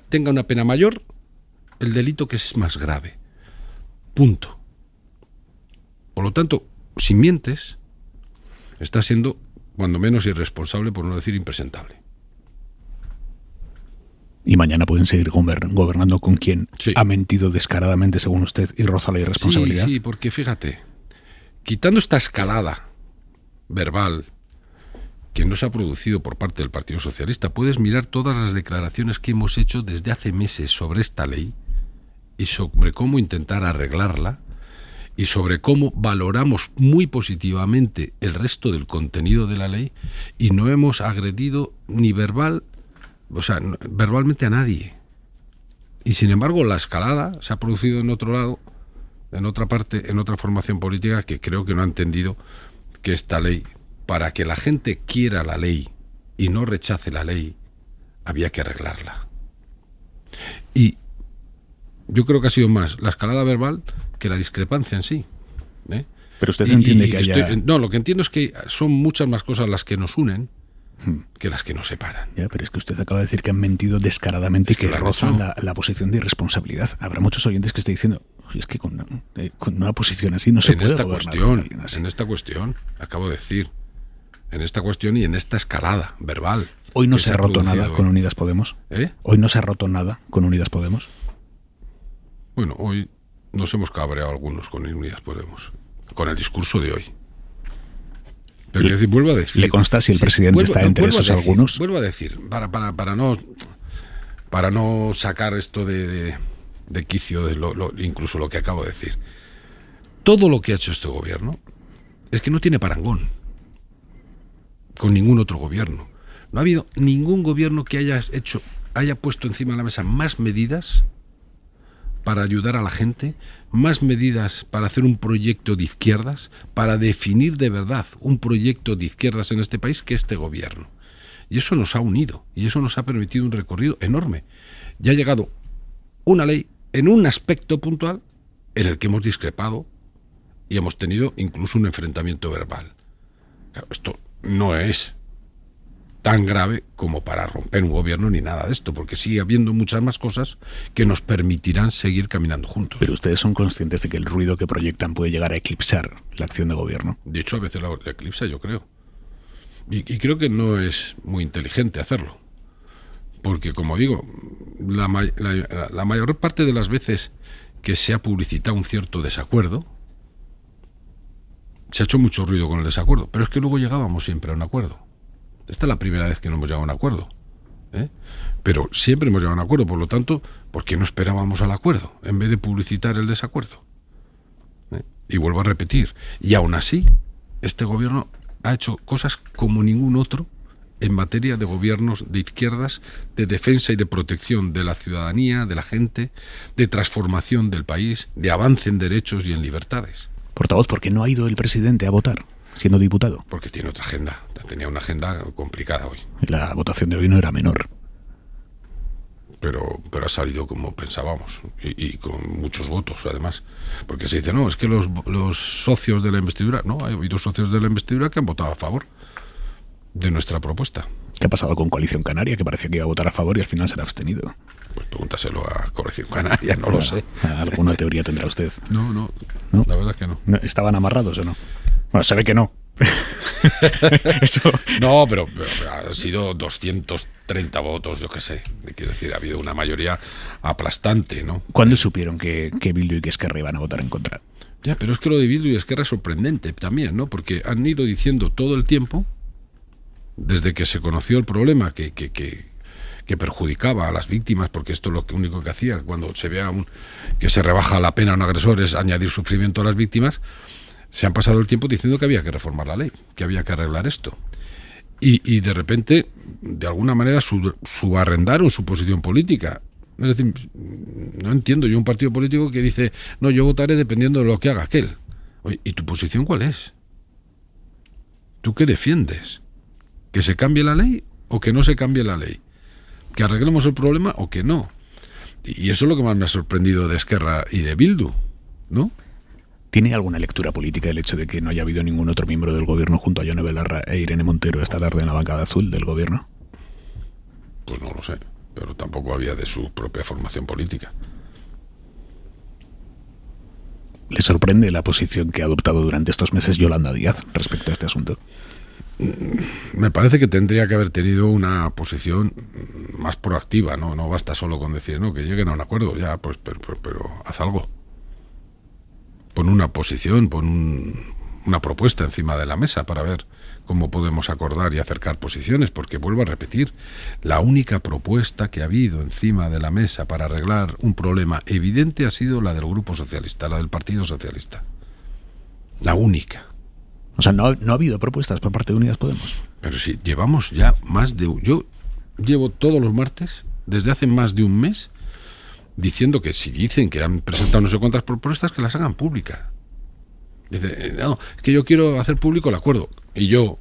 tenga una pena mayor el delito que es más grave. Punto. Por lo tanto, si mientes, estás siendo cuando menos irresponsable, por no decir impresentable. Y mañana pueden seguir gobernando con quien ha mentido descaradamente, según usted, y roza la irresponsabilidad. Sí, porque fíjate, quitando esta escalada verbal que no se ha producido por parte del Partido Socialista, puedes mirar todas las declaraciones que hemos hecho desde hace meses sobre esta ley y sobre cómo intentar arreglarla y sobre cómo valoramos muy positivamente el resto del contenido de la ley y no hemos agredido ni verbalmente a nadie. Y sin embargo la escalada se ha producido en otro lado, en otra parte, en otra formación política que creo que no ha entendido que esta ley, para que la gente quiera la ley y no rechace la ley, había que arreglarla. Y yo creo que ha sido más la escalada verbal que la discrepancia en sí. Pero usted entiende que haya... No, lo que entiendo es que son muchas más cosas las que nos unen que las que nos separan. Ya, pero es que usted acaba de decir que han mentido descaradamente y que rozan la posición de irresponsabilidad. Habrá muchos oyentes que estén diciendo, es que con una posición así no se puede gobernar. En esta cuestión, acabo de decir, en esta cuestión y en esta escalada verbal. ¿Hoy no se ha roto nada con Unidas Podemos? ¿Hoy no se ha roto nada con Unidas Podemos? Bueno, hoy nos hemos cabreado algunos con Unidas Podemos, con el discurso de hoy. Pero vuelvo a decir... ¿Le consta si el presidente está entre esos algunos? Vuelvo a decir, para no sacar esto de quicio, incluso lo que acabo de decir. Todo lo que ha hecho este gobierno es que no tiene parangón con ningún otro gobierno. No ha habido ningún gobierno que haya puesto encima de la mesa más medidas para ayudar a la gente, más medidas para hacer un proyecto de izquierdas, para definir de verdad un proyecto de izquierdas en este país que este gobierno. Y eso nos ha unido, y eso nos ha permitido un recorrido enorme. Y ha llegado una ley en un aspecto puntual en el que hemos discrepado y hemos tenido incluso un enfrentamiento verbal. Claro, esto no es tan grave como para romper un gobierno ni nada de esto, porque sigue habiendo muchas más cosas que nos permitirán seguir caminando juntos. Pero ustedes son conscientes de que el ruido que proyectan puede llegar a eclipsar la acción de gobierno. De hecho, a veces la eclipsa, yo creo. Y creo que no es muy inteligente hacerlo. Porque, como digo, la mayor parte de las veces que se ha publicitado un cierto desacuerdo, se ha hecho mucho ruido con el desacuerdo, pero es que luego llegábamos siempre a un acuerdo. Esta es la primera vez que no hemos llegado a un acuerdo, pero siempre hemos llegado a un acuerdo. Por lo tanto, ¿por qué no esperábamos al acuerdo en vez de publicitar el desacuerdo? Y vuelvo a repetir, y aún así este gobierno ha hecho cosas como ningún otro en materia de gobiernos de izquierdas, de defensa y de protección de la ciudadanía, de la gente, de transformación del país, de avance en derechos y en libertades. Portavoz, ¿por qué no ha ido el presidente a votar, siendo diputado? Porque tiene otra agenda. Tenía una agenda complicada hoy. La votación de hoy no era menor. Pero ha salido como pensábamos y con muchos votos, además. Porque se dice, no, es que los socios de la investidura... No, ha habido socios de la investidura que han votado a favor de nuestra propuesta. ¿Qué ha pasado con Coalición Canaria, que parecía que iba a votar a favor y al final se ha abstenido? Pues pregúntaselo a Coalición Canaria, no lo sé. ¿Alguna teoría tendrá usted? No, la verdad es que no. ¿Estaban amarrados o no? Bueno, se ve que no. Eso. No, pero ha sido 230 votos, yo qué sé. Quiero decir, ha habido una mayoría aplastante, ¿no? ¿Cuándo supieron que Bildu y que Esquerra iban a votar en contra? Ya, pero es que lo de Bildu y Esquerra es sorprendente también, ¿no? Porque han ido diciendo todo el tiempo, desde que se conoció el problema que perjudicaba a las víctimas, porque esto es lo único que hacía cuando se vea que se rebaja la pena a un agresor, es añadir sufrimiento a las víctimas. Se han pasado el tiempo diciendo que había que reformar la ley, que había que arreglar esto. Y de repente, de alguna manera, subarrendaron su posición política Es decir, no entiendo yo un partido político que dice, no, yo votaré dependiendo de lo que haga aquel. Oye, ¿y tu posición cuál es? ¿Tú qué defiendes? ¿Que se cambie la ley o que no se cambie la ley? ¿Que arreglemos el problema o que no? Y eso es lo que más me ha sorprendido de Esquerra y de Bildu, ¿no? ¿Tiene alguna lectura política el hecho de que no haya habido ningún otro miembro del gobierno junto a Yone Belarra e Irene Montero esta tarde en la bancada azul del gobierno? Pues no lo sé, pero tampoco había de su propia formación política. ¿Le sorprende la posición que ha adoptado durante estos meses Yolanda Díaz respecto a este asunto? Me parece que tendría que haber tenido una posición más proactiva, no basta solo con decir, no, que lleguen a un acuerdo, ya, pues, pero haz algo. Pon una posición, una propuesta encima de la mesa para ver cómo podemos acordar y acercar posiciones, porque vuelvo a repetir, la única propuesta que ha habido encima de la mesa para arreglar un problema evidente ha sido la del Grupo Socialista, la del Partido Socialista. La única. O sea, no ha habido propuestas por parte de Unidas Podemos. Pero sí, llevamos ya más de... Yo llevo todos los martes, desde hace más de un mes, diciendo que si dicen que han presentado no sé cuántas propuestas, que las hagan públicas. Dice, no, es que yo quiero hacer público el acuerdo. Y yo...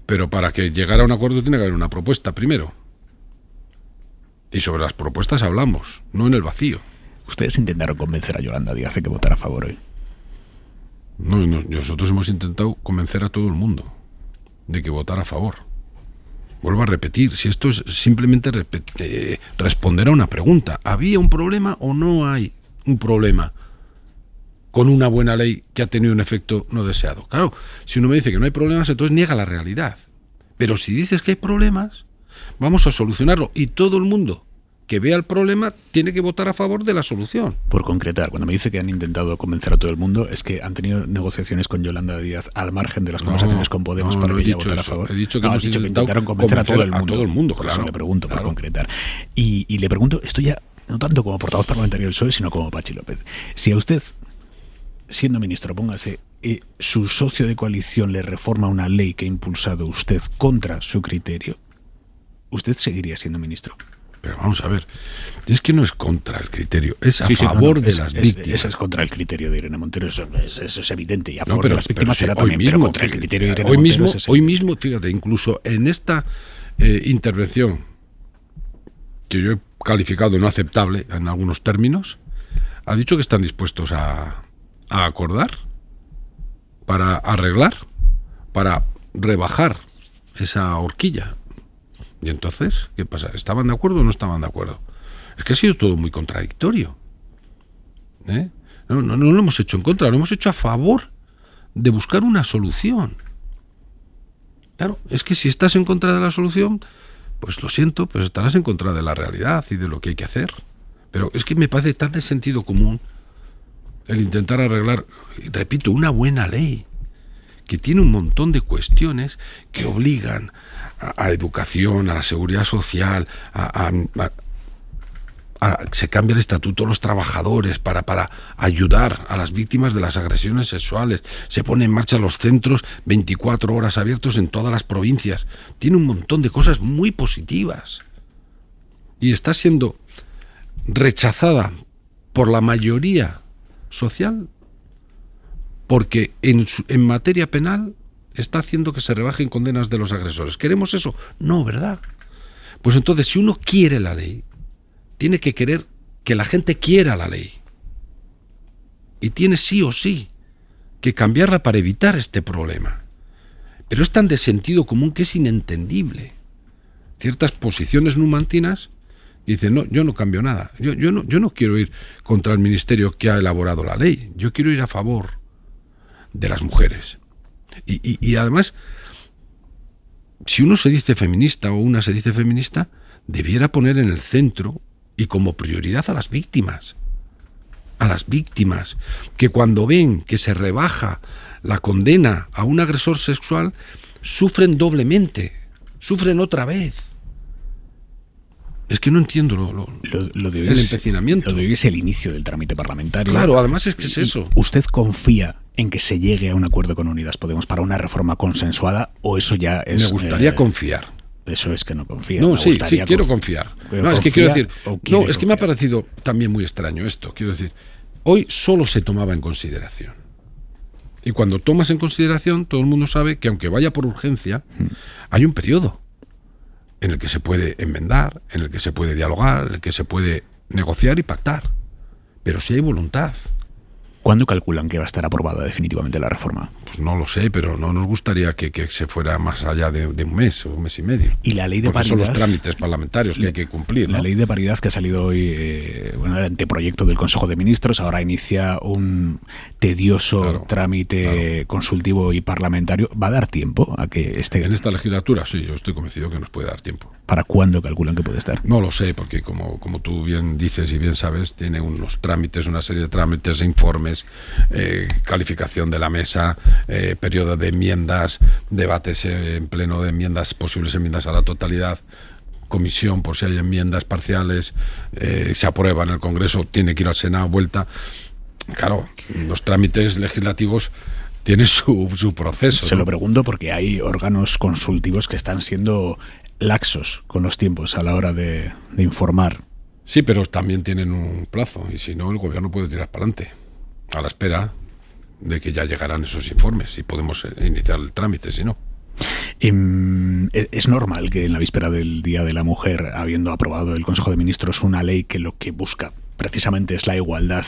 Pero para que llegara a un acuerdo tiene que haber una propuesta primero. Y sobre las propuestas hablamos, no en el vacío. ¿Ustedes intentaron convencer a Yolanda Díaz de que votara a favor hoy? No, nosotros hemos intentado convencer a todo el mundo de que votara a favor. Vuelvo a repetir, si esto es simplemente responder a una pregunta. ¿Había un problema o no hay un problema con una buena ley que ha tenido un efecto no deseado? Claro, si uno me dice que no hay problemas, entonces niega la realidad. Pero si dices que hay problemas, vamos a solucionarlo. Y todo el mundo que vea el problema tiene que votar a favor de la solución. Por concretar, cuando me dice que han intentado convencer a todo el mundo, es que han tenido negociaciones con Yolanda Díaz al margen de las conversaciones con Podemos para que ella votara a favor. He dicho que, que intentaron convencer a todo el mundo. Por claro, eso le pregunto, claro. Por concretar. Y le pregunto, esto ya no tanto como portavoz parlamentario del PSOE, sino como Patxi López. Si a usted, siendo ministro, póngase, su socio de coalición le reforma una ley que ha impulsado usted contra su criterio, ¿usted seguiría siendo ministro? Pero vamos a ver, es que no es contra el criterio, es a favor de las víctimas. Eso es contra el criterio de Irene Montero, eso es evidente, y a favor de las víctimas será también, pero contra el criterio de Irene Montero. Hoy mismo, fíjate, incluso en esta intervención, que yo he calificado no aceptable en algunos términos, ha dicho que están dispuestos a acordar, para arreglar, para rebajar esa horquilla. Y entonces, ¿qué pasa? ¿Estaban de acuerdo o no estaban de acuerdo? Es que ha sido todo muy contradictorio. No lo hemos hecho en contra, lo hemos hecho a favor de buscar una solución. Claro, es que si estás en contra de la solución, pues lo siento, pues estarás en contra de la realidad y de lo que hay que hacer. Pero es que me parece tan de sentido común el intentar arreglar, repito, una buena ley que tiene un montón de cuestiones que obligan a educación, a la seguridad social, se cambia el estatuto de los trabajadores para ayudar a las víctimas de las agresiones sexuales, se pone en marcha los centros 24 horas abiertos en todas las provincias, tiene un montón de cosas muy positivas y está siendo rechazada por la mayoría social porque en materia penal está haciendo que se rebajen condenas de los agresores. ¿Queremos eso? No, ¿verdad? Pues entonces, si uno quiere la ley, tiene que querer que la gente quiera la ley. Y tiene sí o sí que cambiarla para evitar este problema. Pero es tan de sentido común que es inentendible. Ciertas posiciones numantinas dicen, no, yo no cambio nada. Yo no quiero ir contra el ministerio que ha elaborado la ley. Yo quiero ir a favor de las mujeres. Y además, si uno se dice feminista o una se dice feminista, debiera poner en el centro y como prioridad a las víctimas. A las víctimas, que cuando ven que se rebaja la condena a un agresor sexual, sufren doblemente, sufren otra vez. Es que no entiendo lo de hoy el empecinamiento. Lo de hoy es el inicio del trámite parlamentario. Claro, además es que es eso. ¿Usted confía en que se llegue a un acuerdo con Unidas Podemos para una reforma consensuada o eso ya es... Me gustaría confiar. Eso es que no confía. No, sí, quiero confiar. No, es que quiero decir, no, es que me ha parecido también muy extraño esto. Quiero decir, hoy solo se tomaba en consideración. Y cuando tomas en consideración, todo el mundo sabe que aunque vaya por urgencia, hay un periodo en el que se puede enmendar, en el que se puede dialogar, en el que se puede negociar y pactar. Pero si hay voluntad. ¿Cuándo calculan que va a estar aprobada definitivamente la reforma? Pues no lo sé, pero no nos gustaría que se fuera más allá de un mes o un mes y medio. Y la ley de paridad. Son los trámites parlamentarios que hay que cumplir, ¿no? La ley de paridad que ha salido hoy, el anteproyecto del Consejo de Ministros, ahora inicia un tedioso trámite consultivo y parlamentario. ¿Va a dar tiempo a que esté? En esta legislatura, sí, yo estoy convencido que nos puede dar tiempo. ¿Para cuándo calculan que puede estar? No lo sé, porque como tú bien dices y bien sabes, tiene unos trámites, una serie de trámites, informes, calificación de la mesa, periodo de enmiendas, debates en pleno de enmiendas, posibles enmiendas a la totalidad, comisión por si hay enmiendas parciales, se aprueba en el Congreso, tiene que ir al Senado, vuelta. Claro, los trámites legislativos tienen su proceso. Se lo pregunto porque hay órganos consultivos que están siendo laxos con los tiempos a la hora de informar. Sí, pero también tienen un plazo y si no el gobierno puede tirar para adelante a la espera de que ya llegarán esos informes y podemos iniciar el trámite, si no. ¿Es normal que en la víspera del Día de la Mujer, habiendo aprobado el Consejo de Ministros una ley que lo que busca precisamente es la igualdad,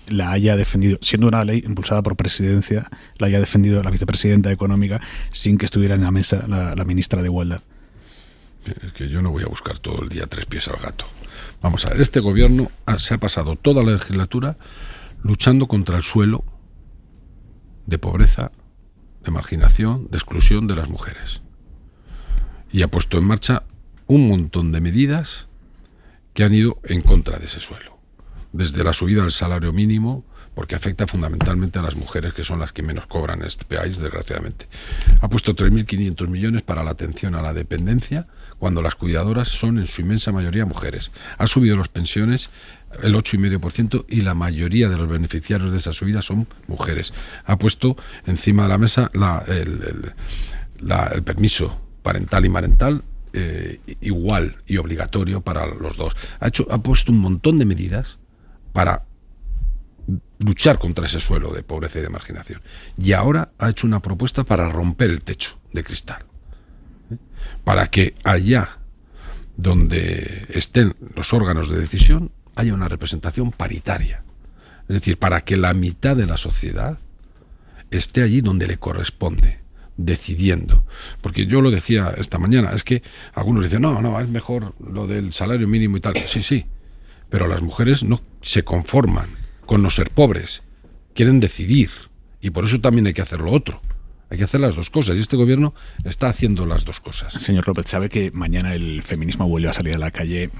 la haya defendido, siendo una ley impulsada por Presidencia, la haya defendido la vicepresidenta económica sin que estuviera en la mesa la ministra de Igualdad? Es que yo no voy a buscar todo el día 3 pies al gato. Vamos a ver, este gobierno se ha pasado toda la legislatura luchando contra el suelo de pobreza, de marginación, de exclusión de las mujeres. Y ha puesto en marcha un montón de medidas que han ido en contra de ese suelo. Desde la subida del salario mínimo, porque afecta fundamentalmente a las mujeres, que son las que menos cobran en este país, desgraciadamente. Ha puesto 3.500 millones para la atención a la dependencia, cuando las cuidadoras son en su inmensa mayoría mujeres. Ha subido las pensiones el 8,5% y la mayoría de los beneficiarios de esa subida son mujeres. Ha puesto encima de la mesa el permiso parental y marental igual y obligatorio para los dos. Ha puesto un montón de medidas para luchar contra ese suelo de pobreza y de marginación. Y ahora ha hecho una propuesta para romper el techo de cristal. Para que allá donde estén los órganos de decisión haya una representación paritaria. Es decir, para que la mitad de la sociedad esté allí donde le corresponde, decidiendo. Porque yo lo decía esta mañana, es que algunos dicen, no, es mejor lo del salario mínimo y tal. Sí, pero las mujeres no se conforman con no ser pobres, quieren decidir, y por eso también hay que hacer lo otro. Hay que hacer las dos cosas, y este gobierno está haciendo las dos cosas. Señor López, ¿sabe que mañana el feminismo vuelve a salir a la calle?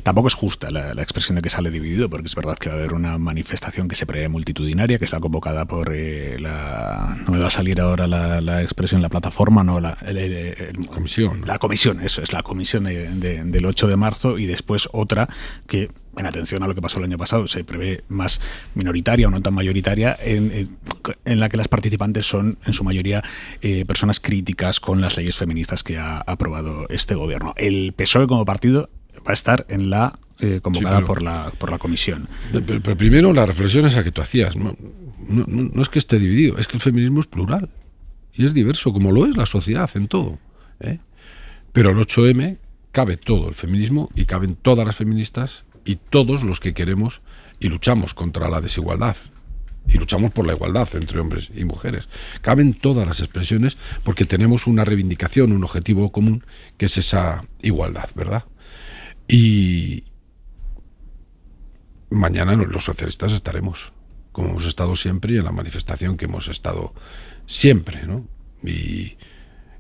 Tampoco es justa la expresión de que sale dividido, porque es verdad que va a haber una manifestación que se prevé multitudinaria, que es la convocada por no me va a salir ahora la expresión, la plataforma, no, comisión. La comisión, eso es, la comisión del 8 de marzo, y después otra que, en atención a lo que pasó el año pasado, se prevé más minoritaria o no tan mayoritaria, en la que las participantes son en su mayoría personas críticas con las leyes feministas que ha aprobado este gobierno. El PSOE como partido va a estar en la convocada por la comisión. Pero primero la reflexión esa que tú hacías, no es que esté dividido, es que el feminismo es plural y es diverso, como lo es la sociedad en todo, Pero el 8M cabe todo el feminismo y caben todas las feministas y todos los que queremos y luchamos contra la desigualdad y luchamos por la igualdad entre hombres y mujeres. Caben todas las expresiones porque tenemos una reivindicación, un objetivo común, que es esa igualdad, ¿verdad? Y mañana los socialistas estaremos, como hemos estado siempre, y en la manifestación que hemos estado siempre, ¿no?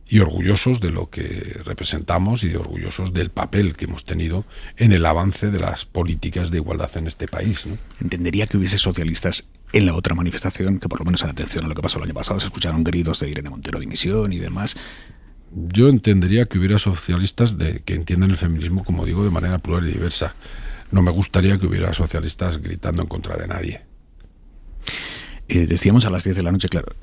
Y orgullosos de lo que representamos y orgullosos del papel que hemos tenido en el avance de las políticas de igualdad en este país, ¿no? Entendería que hubiese socialistas en la otra manifestación, que por lo menos en atención a lo que pasó el año pasado, se escucharon gritos de Irene Montero dimisión y demás. Yo entendería que hubiera socialistas que entiendan el feminismo, como digo, de manera plural y diversa. No me gustaría que hubiera socialistas gritando en contra de nadie. Decíamos a las 10 de la noche, claro,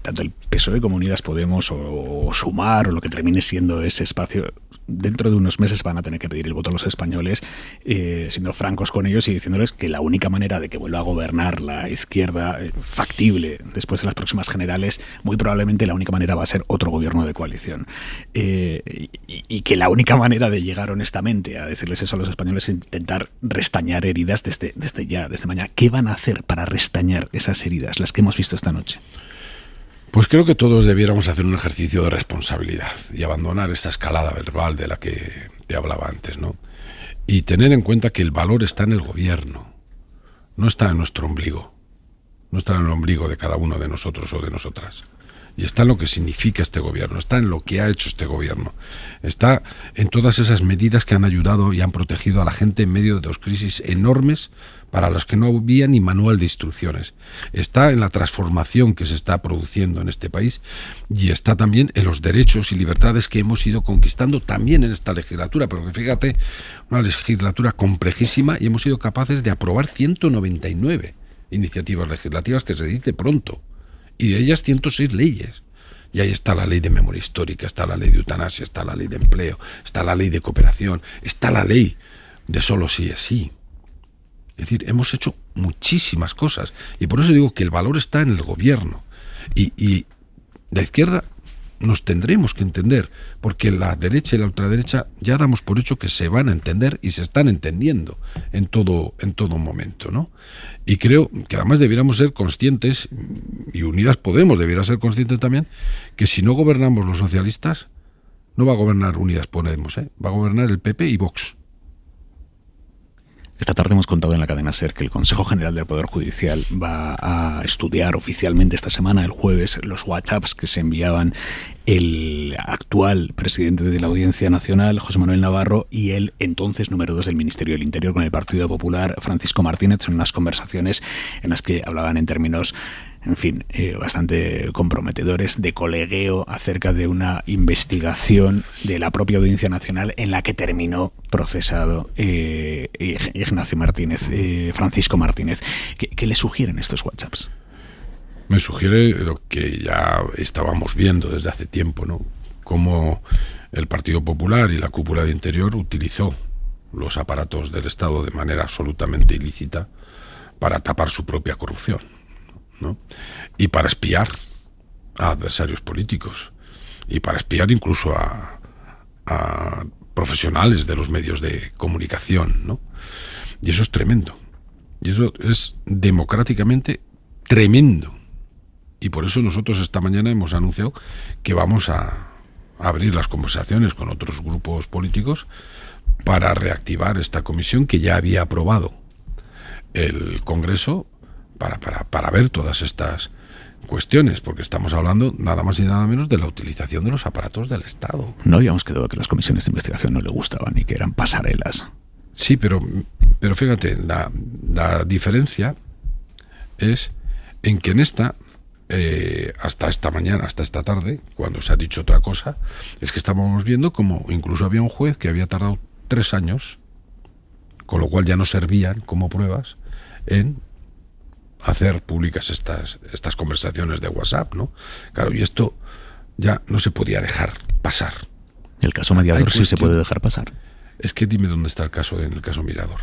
tanto el PSOE como Unidas Podemos o Sumar o lo que termine siendo ese espacio, dentro de unos meses van a tener que pedir el voto a los españoles, siendo francos con ellos y diciéndoles que la única manera de que vuelva a gobernar la izquierda factible después de las próximas generales, muy probablemente la única manera va a ser otro gobierno de coalición. Y que la única manera de llegar honestamente a decirles eso a los españoles es intentar restañar heridas desde mañana. ¿Qué van a hacer para restañar esas heridas, las que hemos visto esta noche? Pues creo que todos debiéramos hacer un ejercicio de responsabilidad y abandonar esa escalada verbal de la que te hablaba antes, ¿no? Y tener en cuenta que el valor está en el gobierno, no está en nuestro ombligo, no está en el ombligo de cada uno de nosotros o de nosotras. Y está en lo que significa este gobierno, está en lo que ha hecho este gobierno, está en todas esas medidas que han ayudado y han protegido a la gente en medio de dos crisis enormes para las que no había ni manual de instrucciones. Está en la transformación que se está produciendo en este país y está también en los derechos y libertades que hemos ido conquistando también en esta legislatura. Porque fíjate, una legislatura complejísima y hemos sido capaces de aprobar 199 iniciativas legislativas, que se dice pronto. Y de ellas 106 leyes. Y ahí está la ley de memoria histórica, está la ley de eutanasia, está la ley de empleo, está la ley de cooperación, está la ley de solo sí es sí. Es decir, hemos hecho muchísimas cosas. Y por eso digo que el valor está en el gobierno. Y la izquierda nos tendremos que entender, porque la derecha y la ultraderecha ya damos por hecho que se van a entender y se están entendiendo en todo momento, ¿no? Y creo que además debiéramos ser conscientes, y Unidas Podemos debiera ser consciente también, que si no gobernamos los socialistas, no va a gobernar Unidas Podemos, va a gobernar el PP y Vox. Esta tarde hemos contado en la cadena SER que el Consejo General del Poder Judicial va a estudiar oficialmente esta semana, el jueves, los WhatsApps que se enviaban el actual presidente de la Audiencia Nacional, José Manuel Navarro, y el entonces número 2 del Ministerio del Interior con el Partido Popular, Francisco Martínez, en unas conversaciones en las que hablaban en términos, en fin, bastante comprometedores, de colegueo acerca de una investigación de la propia Audiencia Nacional en la que terminó procesado Ignacio Martínez, Francisco Martínez. ¿Qué le sugieren estos WhatsApps? Me sugiere lo que ya estábamos viendo desde hace tiempo, ¿no? Cómo el Partido Popular y la cúpula de Interior utilizó los aparatos del Estado de manera absolutamente ilícita para tapar su propia corrupción, ¿no? Y para espiar a adversarios políticos y para espiar incluso a profesionales de los medios de comunicación, ¿no? Y eso es tremendo. Y eso es democráticamente tremendo. Y por eso nosotros esta mañana hemos anunciado que vamos a abrir las conversaciones con otros grupos políticos para reactivar esta comisión que ya había aprobado el Congreso para ver todas estas cuestiones, porque estamos hablando nada más y nada menos de la utilización de los aparatos del Estado. No habíamos quedado que las comisiones de investigación no le gustaban y que eran pasarelas. Sí, pero fíjate, la diferencia es en que en esta, hasta esta mañana, hasta esta tarde, cuando se ha dicho otra cosa, es que estábamos viendo como incluso había un juez que había tardado 3 años, con lo cual ya no servían como pruebas, en hacer públicas estas conversaciones de WhatsApp, ¿no? Claro, y esto ya no se podía dejar pasar. ¿El caso Mediador sí se puede dejar pasar? Es que dime dónde está el caso en el caso Mirador.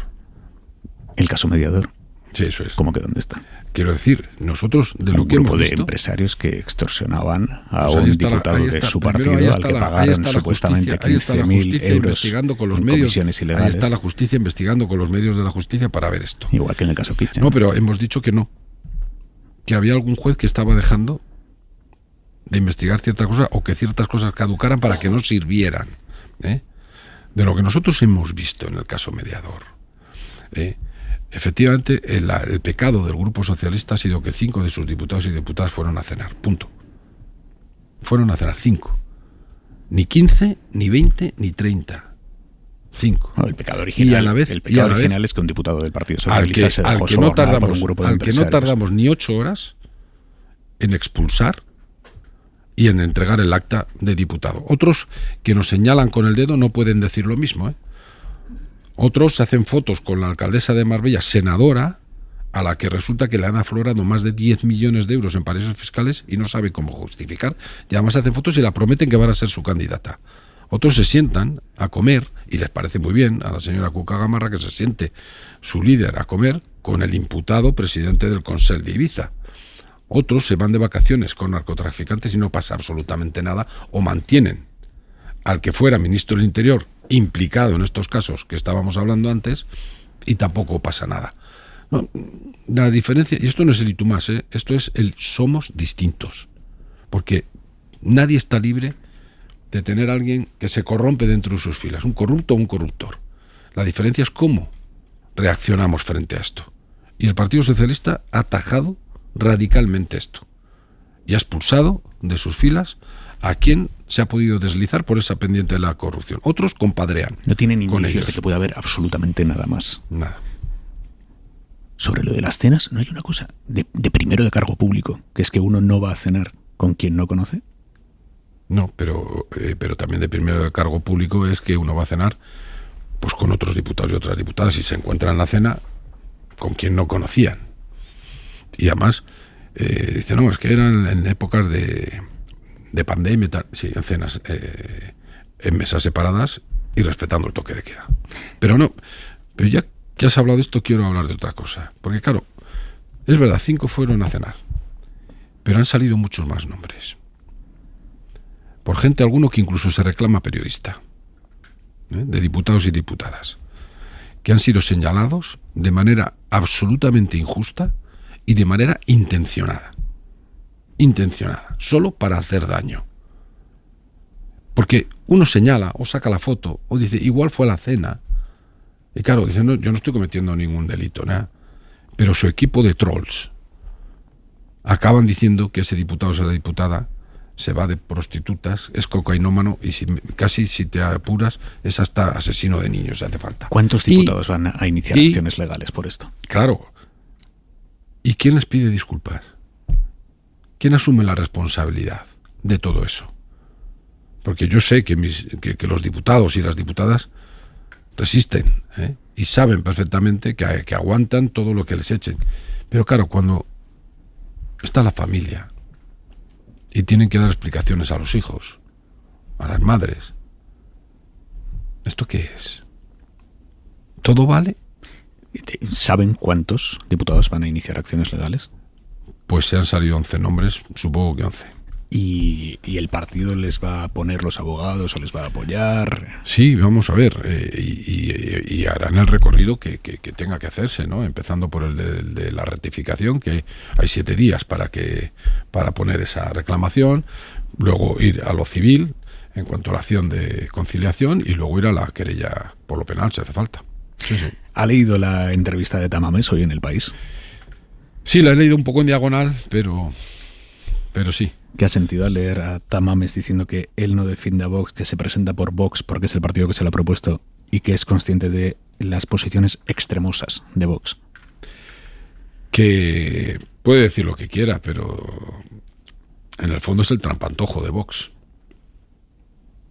¿El caso Mediador? Sí, eso es. ¿Cómo que dónde está? Quiero decir, nosotros de lo que hemos visto... Un grupo de empresarios que extorsionaban a un diputado de su partido al que pagaron supuestamente 15.000 euros en comisiones ilegales. Ahí está la justicia investigando con los medios de la justicia para ver esto. Igual que en el caso Kitchen. No, pero hemos dicho que no. Que había algún juez que estaba dejando de investigar ciertas cosas o que ciertas cosas caducaran para que no sirvieran. De lo que nosotros hemos visto en el caso Mediador. Efectivamente, el pecado del Grupo Socialista ha sido que 5 de sus diputados y diputadas fueron a cenar. Punto. Fueron a cenar 5. Ni 15, ni 20, ni 30. 5. No, el pecado original, y a la vez, el pecado original es que un diputado del Partido Socialista se dejó sobornar por un grupo de empresarios. Al que no tardamos ni 8 horas en expulsar y en entregar el acta de diputado. Otros que nos señalan con el dedo no pueden decir lo mismo, Otros hacen fotos con la alcaldesa de Marbella, senadora, a la que resulta que le han aflorado más de 10 millones de euros en paraísos fiscales y no sabe cómo justificar. Y además hacen fotos y la prometen que van a ser su candidata. Otros se sientan a comer, y les parece muy bien a la señora Cuca Gamarra que se siente su líder a comer con el imputado presidente del Consell de Ibiza. Otros se van de vacaciones con narcotraficantes y no pasa absolutamente nada, o mantienen al que fuera ministro del Interior implicado en estos casos que estábamos hablando antes y tampoco pasa nada. No, la diferencia, y esto no es el y tú más, esto es el somos distintos, porque nadie está libre de tener a alguien que se corrompe dentro de sus filas, un corrupto o un corruptor. La diferencia es cómo reaccionamos frente a esto. Y el Partido Socialista ha atajado radicalmente esto y ha expulsado de sus filas a quien se ha podido deslizar por esa pendiente de la corrupción. Otros compadrean. No tienen indicios de que pueda haber absolutamente nada más. Nada. Sobre lo de las cenas, ¿no hay una cosa de primero de cargo público, que es que uno no va a cenar con quien no conoce? No, pero también de primero de cargo público es que uno va a cenar pues con otros diputados y otras diputadas y se encuentra en la cena con quien no conocían. Y además, dice, no, es que eran en épocas de pandemia y tal. Sí, en cenas, en mesas separadas y respetando el toque de queda. Pero ya que has hablado de esto, quiero hablar de otra cosa. Porque claro, es verdad, 5 fueron a cenar, pero han salido muchos más nombres. Por gente alguno que incluso se reclama periodista, de diputados y diputadas, que han sido señalados de manera absolutamente injusta y de manera intencionada, solo para hacer daño. Porque uno señala o saca la foto o dice, igual fue a la cena, y claro, dice, no, yo no estoy cometiendo ningún delito, nada, pero su equipo de trolls acaban diciendo que ese diputado o esa diputada se va de prostitutas, es cocainómano y casi si te apuras es hasta asesino de niños, si hace falta. ¿Cuántos diputados van a iniciar acciones legales por esto? Claro. ¿Y quién les pide disculpas? ¿Quién asume la responsabilidad de todo eso? Porque yo sé que los diputados y las diputadas resisten, y saben perfectamente que aguantan todo lo que les echen. Pero claro, cuando está la familia y tienen que dar explicaciones a los hijos, a las madres, ¿esto qué es? ¿Todo vale? ¿Saben cuántos diputados van a iniciar acciones legales? Pues se han salido 11 nombres, supongo que 11. ¿Y el partido les va a poner los abogados o les va a apoyar? Sí, vamos a ver, y harán el recorrido que tenga que hacerse, ¿no? Empezando por el de la rectificación, que hay 7 días para poner esa reclamación, luego ir a lo civil en cuanto a la acción de conciliación y luego ir a la querella por lo penal si hace falta. Sí. ¿Ha leído la entrevista de Tamames hoy en El País? Sí, la he leído un poco en diagonal, pero sí. ¿Qué ha sentido al leer a Tamames diciendo que él no defiende a Vox, que se presenta por Vox porque es el partido que se lo ha propuesto y que es consciente de las posiciones extremosas de Vox? Que puede decir lo que quiera, pero en el fondo es el trampantojo de Vox.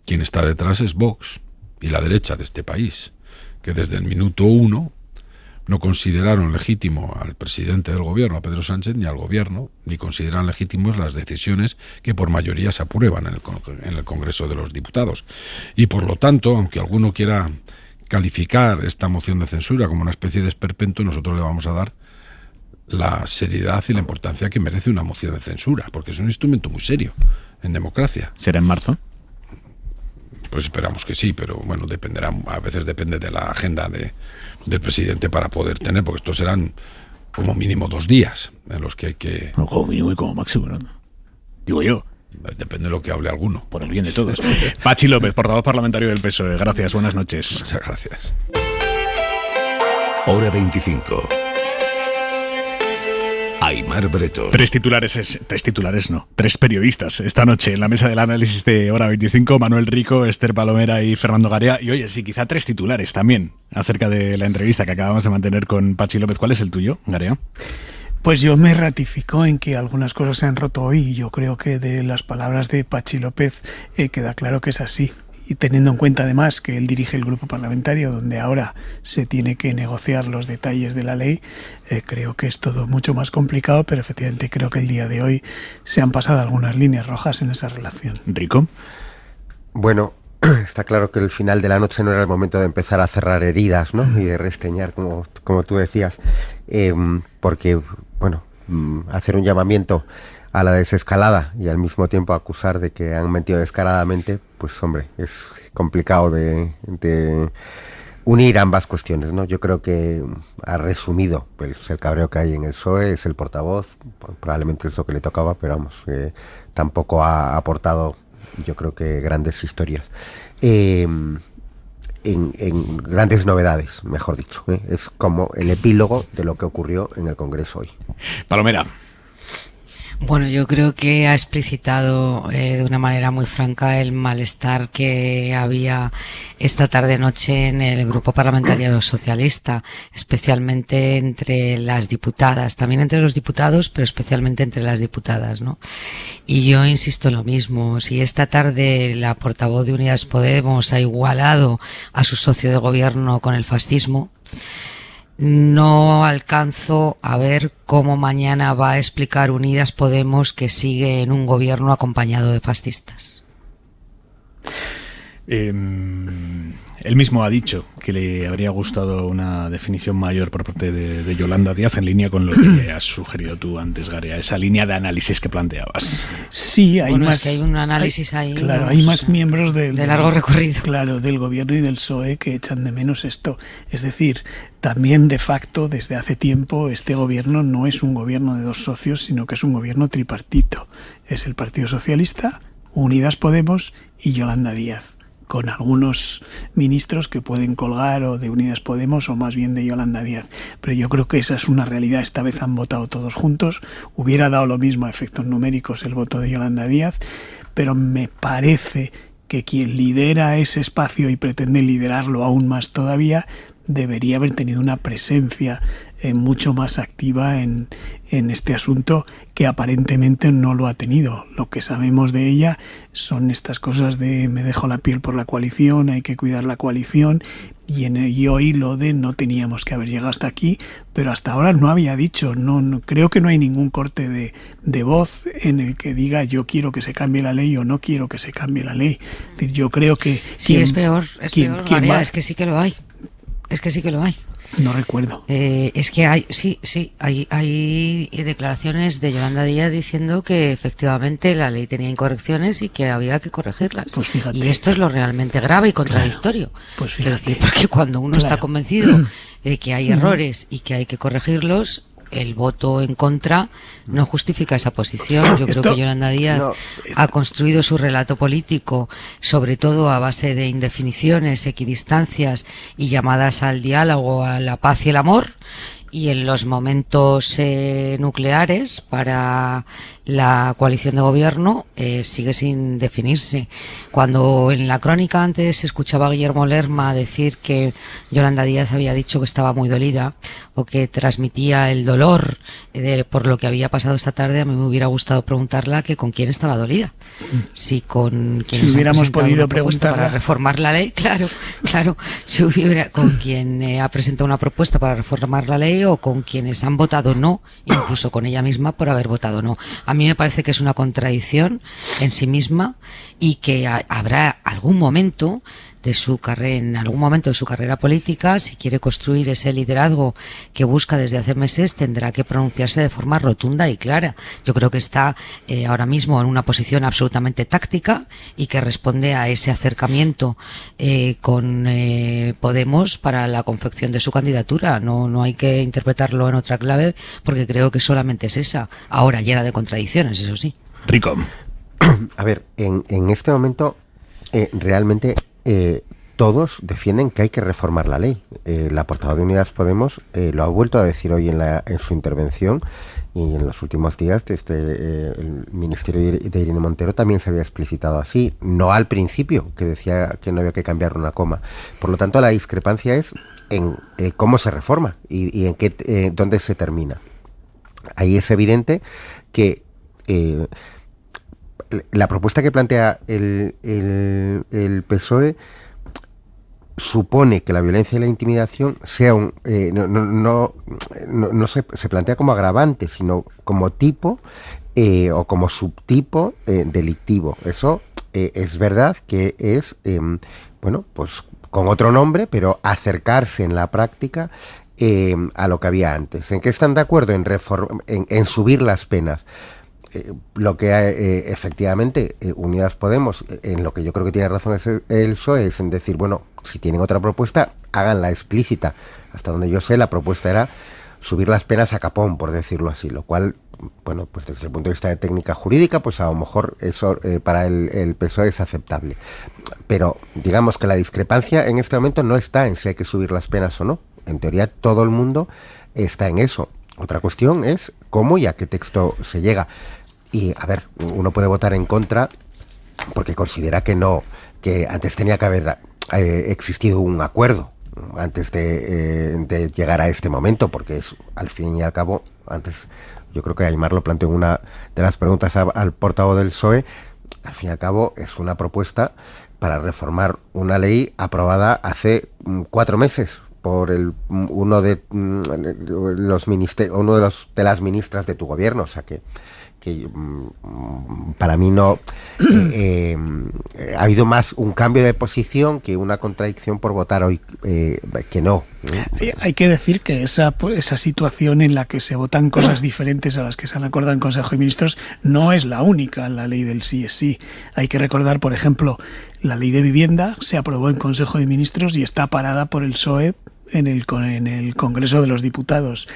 Quien está detrás es Vox y la derecha de este país, que desde el minuto 1 no consideraron legítimo al presidente del gobierno, a Pedro Sánchez, ni al gobierno, ni consideran legítimos las decisiones que por mayoría se aprueban en el Congreso de los Diputados. Y por lo tanto, aunque alguno quiera calificar esta moción de censura como una especie de esperpento, nosotros le vamos a dar la seriedad y la importancia que merece una moción de censura, porque es un instrumento muy serio en democracia. ¿Será en marzo? Pues esperamos que sí, pero bueno, dependerá, a veces depende de la agenda del presidente para poder tener, porque estos serán como mínimo 2 días en los que hay que... No, como mínimo y como máximo, ¿no? Digo yo. Depende de lo que hable alguno. Por el bien de todos. Pachi López, portavoz parlamentario del PSOE. Gracias, buenas noches. Muchas gracias. Hora 25. Aimar Bretos. 3 periodistas esta noche en la mesa del análisis de Hora 25, Manuel Rico, Esther Palomera y Fernando Garea. Y oye, sí, quizá 3 titulares también acerca de la entrevista que acabamos de mantener con Pachi López. ¿Cuál es el tuyo, Garea? Pues yo me ratifico en que algunas cosas se han roto hoy y yo creo que de las palabras de Pachi López queda claro que es así. y teniendo en cuenta además que él dirige el grupo parlamentario donde ahora se tiene que negociar los detalles de la ley, creo que es todo mucho más complicado, pero efectivamente creo que el día de hoy se han pasado algunas líneas rojas en esa relación. ¿Rico? Bueno, está claro que el final de la noche no era el momento de empezar a cerrar heridas, ¿no? Y de resteñar, como tú decías, porque, bueno, hacer un llamamiento a la desescalada y al mismo tiempo acusar de que han mentido descaradamente, pues hombre, es complicado de unir ambas cuestiones, ¿no? Yo creo que ha resumido pues, el cabreo que hay en el PSOE, es el portavoz, probablemente es lo que le tocaba, pero vamos, tampoco ha aportado, yo creo que grandes historias. En grandes novedades, mejor dicho. Es como el epílogo de lo que ocurrió en el Congreso hoy. Palomera. Bueno, yo creo que ha explicitado de una manera muy franca el malestar que había esta tarde-noche en el Grupo Parlamentario Socialista, especialmente entre las diputadas, también entre los diputados, pero especialmente entre las diputadas, ¿no? Y yo insisto en lo mismo, si esta tarde la portavoz de Unidas Podemos ha igualado a su socio de gobierno con el fascismo, no alcanzo a ver cómo mañana va a explicar Unidas Podemos que sigue en un gobierno acompañado de fascistas. Él mismo ha dicho que le habría gustado una definición mayor por parte de Yolanda Díaz, en línea con lo que has sugerido tú antes, Garea, esa línea de análisis que planteabas. Sí, hay bueno, más. Es que hay un análisis ahí. Claro, hay más miembros de largo recorrido. Claro, del gobierno y del PSOE que echan de menos esto. Es decir, también de facto, desde hace tiempo, este gobierno no es un gobierno de dos socios, sino que es un gobierno tripartito. Es el Partido Socialista, Unidas Podemos y Yolanda Díaz, con algunos ministros que pueden colgar o de Unidas Podemos o más bien de Yolanda Díaz. Pero yo creo que esa es una realidad. Esta vez han votado todos juntos. Hubiera dado lo mismo a efectos numéricos el voto de Yolanda Díaz, pero me parece que quien lidera ese espacio y pretende liderarlo aún más todavía debería haber tenido una presencia mucho más activa en este asunto, que aparentemente no lo ha tenido. Lo que sabemos de ella son estas cosas de me dejo la piel por la coalición, hay que cuidar la coalición, y hoy lo de no teníamos que haber llegado hasta aquí, pero hasta ahora no había dicho, no creo que no hay ningún corte de voz en el que diga yo quiero que se cambie la ley o no quiero que se cambie la ley. Es decir, yo creo que sí, es peor, María, es que sí que lo hay. Es que sí que lo hay. No recuerdo. Es que hay, hay declaraciones de Yolanda Díaz diciendo que efectivamente la ley tenía incorrecciones y que había que corregirlas. Pues fíjate. Y esto es lo realmente grave y contradictorio. Claro, pues quiero decir, porque cuando uno está convencido de que hay errores y que hay que corregirlos, el voto en contra no justifica esa posición. Yo creo que Yolanda Díaz ha construido su relato político sobre todo a base de indefiniciones, equidistancias y llamadas al diálogo, a la paz y el amor, y en los momentos nucleares para la coalición de gobierno sigue sin definirse. Cuando en la crónica antes escuchaba a Guillermo Lerma decir que Yolanda Díaz había dicho que estaba muy dolida o que transmitía el dolor por lo que había pasado esta tarde, a mí me hubiera gustado preguntarla que con quién estaba dolida. Si con quienes si hubiéramos podido preguntarla para reformar la ley, claro, si hubiera con quien ha presentado una propuesta para reformar la ley o con quienes han votado no, incluso con ella misma por haber votado no. A mí me parece que es una contradicción en sí misma y que habrá algún momento de su carrera, en algún momento de su carrera política, si quiere construir ese liderazgo que busca desde hace meses, tendrá que pronunciarse de forma rotunda y clara. Yo creo que está ahora mismo en una posición absolutamente táctica y que responde a ese acercamiento con Podemos para la confección de su candidatura. No hay que interpretarlo en otra clave porque creo que solamente es esa, ahora llena de contradicciones, eso sí. Rico. A ver, en este momento realmente todos defienden que hay que reformar la ley. La portavoz de Unidas Podemos lo ha vuelto a decir hoy en su intervención, y en los últimos días desde el Ministerio de Irene Montero también se había explicitado así, no al principio, que decía que no había que cambiar una coma. Por lo tanto, la discrepancia es en cómo se reforma y en qué dónde se termina. Ahí es evidente que la propuesta que plantea el PSOE supone que la violencia y la intimidación sea no se plantea como agravante, sino como tipo o como subtipo delictivo. Eso es verdad que es, pues con otro nombre, pero acercarse en la práctica a lo que había antes. ¿En qué están de acuerdo? En subir las penas. Lo que efectivamente Unidas Podemos, en lo que yo creo que tiene razón es el PSOE, es en decir, bueno, si tienen otra propuesta, háganla explícita. Hasta donde yo sé, la propuesta era subir las penas a capón, por decirlo así, lo cual, bueno, pues desde el punto de vista de técnica jurídica, pues a lo mejor eso para el PSOE es aceptable. Pero digamos que la discrepancia en este momento no está en si hay que subir las penas o no. En teoría todo el mundo está en eso. Otra cuestión es cómo y a qué texto se llega. Y, a ver, uno puede votar en contra porque considera que antes tenía que haber existido un acuerdo antes de llegar a este momento, porque es, al fin y al cabo, antes yo creo que Aimar lo planteó en una de las preguntas al portavoz del PSOE, al fin y al cabo es una propuesta para reformar una ley aprobada hace 4 meses por uno de las ministras de tu gobierno, o sea que para mí no ha habido más un cambio de posición que una contradicción por votar hoy que no. Hay que decir que esa situación en la que se votan cosas diferentes a las que se han acordado en Consejo de Ministros no es la única. La ley del sí es sí. Hay que recordar, por ejemplo, la ley de vivienda se aprobó en Consejo de Ministros y está parada por el PSOE en el Congreso de los Diputados.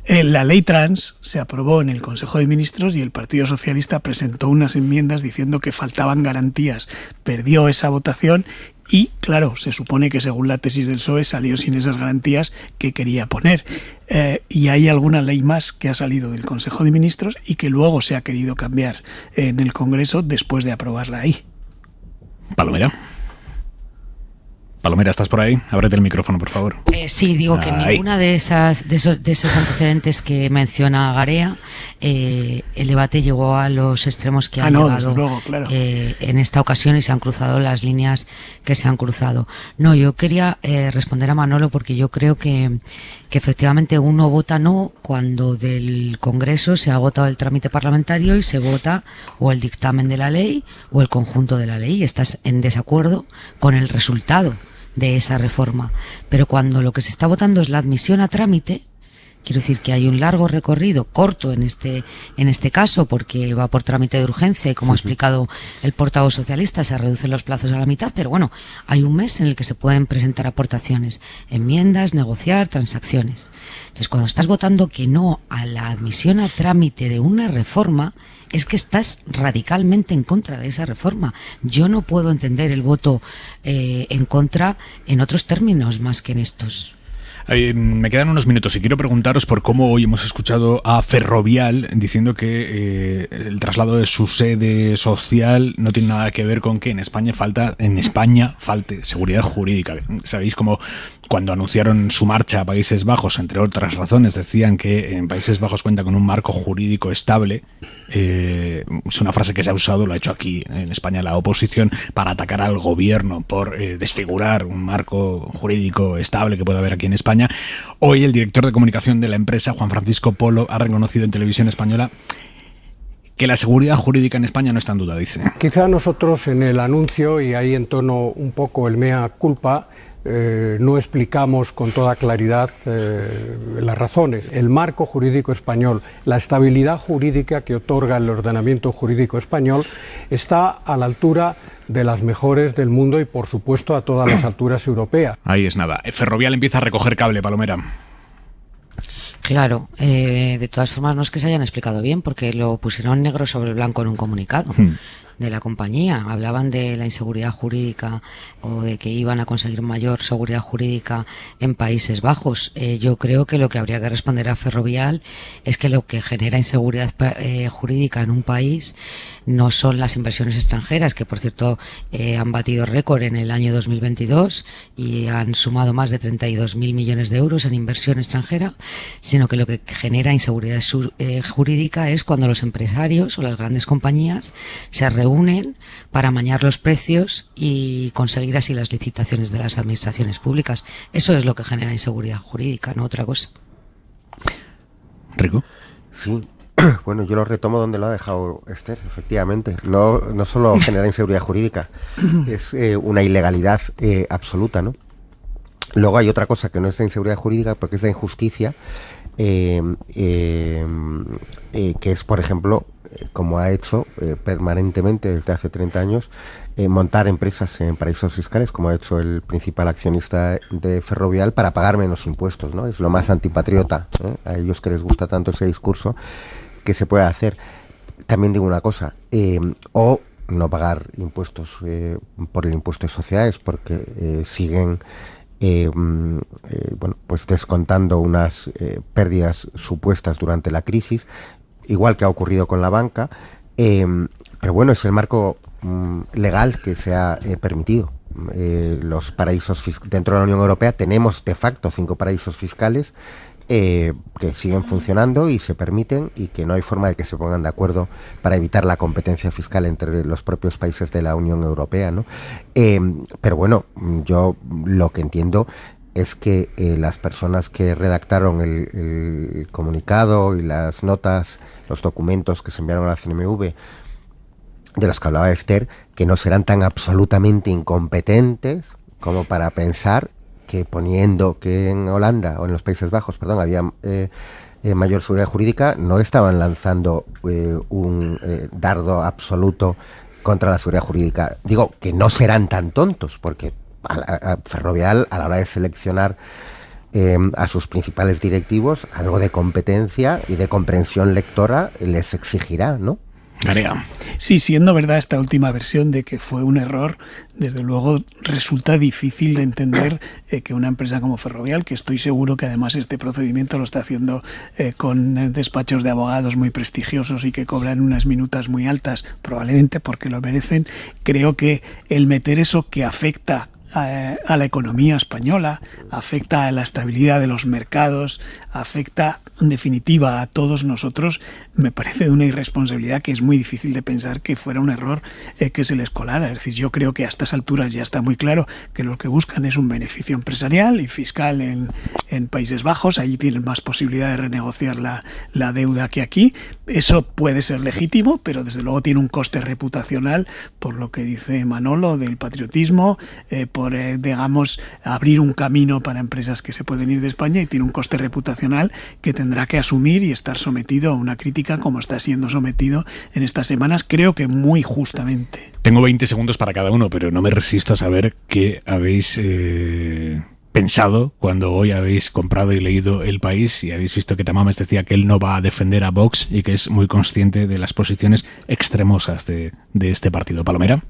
La ley trans se aprobó en el Consejo de Ministros y el Partido Socialista presentó unas enmiendas diciendo que faltaban garantías. Perdió esa votación y, claro, se supone que según la tesis del PSOE salió sin esas garantías que quería poner. Y hay alguna ley más que ha salido del Consejo de Ministros y que luego se ha querido cambiar en el Congreso después de aprobarla ahí. Palomera, ¿estás por ahí? Ábrete el micrófono, por favor. Sí, digo que ninguna de esos antecedentes que menciona Garea, el debate llegó a los extremos que han llegado desde luego, claro. En esta ocasión y se han cruzado las líneas que se han cruzado. No, yo quería responder a Manolo porque yo creo que efectivamente uno vota no cuando del Congreso se ha agotado el trámite parlamentario y se vota o el dictamen de la ley o el conjunto de la ley y estás en desacuerdo con el resultado de esa reforma. Pero cuando lo que se está votando es la admisión a trámite, quiero decir que hay un largo recorrido, corto en este caso, porque va por trámite de urgencia y como ha explicado el portavoz socialista, se reducen los plazos a la mitad, pero bueno, hay un mes en el que se pueden presentar aportaciones, enmiendas, negociar, transacciones. Entonces, cuando estás votando que no a la admisión a trámite de una reforma, es que estás radicalmente en contra de esa reforma. Yo no puedo entender el voto en contra en otros términos más que en estos. Me quedan unos minutos y quiero preguntaros por cómo hoy hemos escuchado a Ferrovial diciendo que el traslado de su sede social no tiene nada que ver con que en España falte seguridad jurídica. Sabéis cómo cuando anunciaron su marcha a Países Bajos, entre otras razones, decían que en Países Bajos cuenta con un marco jurídico estable. Es una frase que se ha usado, lo ha hecho aquí en España la oposición, para atacar al gobierno por desfigurar un marco jurídico estable que puede haber aquí en España. Hoy el director de comunicación de la empresa, Juan Francisco Polo, ha reconocido en Televisión Española que la seguridad jurídica en España no está en duda, dice. Quizá nosotros en el anuncio, y ahí entono un poco el mea culpa, no explicamos con toda claridad las razones. El marco jurídico español, la estabilidad jurídica que otorga el ordenamiento jurídico español está a la altura de las mejores del mundo y, por supuesto, a todas las alturas europeas. Ahí es nada. Ferrovial empieza a recoger cable, Palomera. Claro, de todas formas no es que se hayan explicado bien porque lo pusieron negro sobre blanco en un comunicado de la compañía. Hablaban de la inseguridad jurídica o de que iban a conseguir mayor seguridad jurídica en Países Bajos. Yo creo que lo que habría que responder a Ferrovial es que lo que genera inseguridad jurídica en un país no son las inversiones extranjeras, que por cierto han batido récord en el año 2022 y han sumado más de 32.000 millones de euros en inversión extranjera, sino que lo que genera inseguridad jurídica es cuando los empresarios o las grandes compañías se reúnen para amañar los precios y conseguir así las licitaciones de las administraciones públicas. Eso es lo que genera inseguridad jurídica, no otra cosa. ¿Rico? Sí. Bueno, yo lo retomo donde lo ha dejado Esther, efectivamente. No solo genera inseguridad jurídica, es una ilegalidad absoluta, ¿no? Luego hay otra cosa que no es la inseguridad jurídica, porque es la injusticia, que es, por ejemplo, como ha hecho permanentemente desde hace 30 años, montar empresas en paraísos fiscales, como ha hecho el principal accionista de Ferrovial, para pagar menos impuestos, ¿no? Es lo más antipatriota, a ellos que les gusta tanto ese discurso, que se puede hacer. También digo una cosa, o no pagar impuestos por el impuesto de sociedades, porque siguen bueno, pues descontando unas pérdidas supuestas durante la crisis, igual que ha ocurrido con la banca, pero bueno, es el marco legal que se ha permitido. Los paraísos dentro de la Unión Europea tenemos de facto 5 paraísos fiscales que siguen funcionando y se permiten, y que no hay forma de que se pongan de acuerdo para evitar la competencia fiscal entre los propios países de la Unión Europea, ¿no? Pero bueno, yo lo que entiendo es que las personas que redactaron el comunicado y las notas, los documentos que se enviaron a la CNMV, de los que hablaba Esther, que no serán tan absolutamente incompetentes como para pensar que poniendo que en Holanda o en los Países Bajos, había mayor seguridad jurídica, no estaban lanzando un dardo absoluto contra la seguridad jurídica. Digo que no serán tan tontos, porque a Ferrovial, a la hora de seleccionar a sus principales directivos, algo de competencia y de comprensión lectora les exigirá, ¿no? Garea. Sí, siendo verdad esta última versión de que fue un error, desde luego resulta difícil de entender que una empresa como Ferrovial, que estoy seguro que además este procedimiento lo está haciendo con despachos de abogados muy prestigiosos y que cobran unas minutas muy altas, probablemente porque lo merecen, creo que el meter eso que afecta a la economía española, afecta a la estabilidad de los mercados, afecta en definitiva a todos nosotros, me parece de una irresponsabilidad que es muy difícil de pensar que fuera un error que se les colara. Es decir, yo creo que a estas alturas ya está muy claro que lo que buscan es un beneficio empresarial y fiscal en Países Bajos. Allí tienen más posibilidad de renegociar la deuda que aquí. Eso puede ser legítimo, pero desde luego tiene un coste reputacional, por lo que dice Manolo, del patriotismo, por digamos, abrir un camino para empresas que se pueden ir de España, y tiene un coste reputacional que tendrá que asumir y estar sometido a una crítica como está siendo sometido en estas semanas, creo que muy justamente. Tengo 20 segundos para cada uno, pero no me resisto a saber qué habéis pensado cuando hoy habéis comprado y leído El País y habéis visto que Tamames decía que él no va a defender a Vox y que es muy consciente de las posiciones extremosas de este partido. Palomera.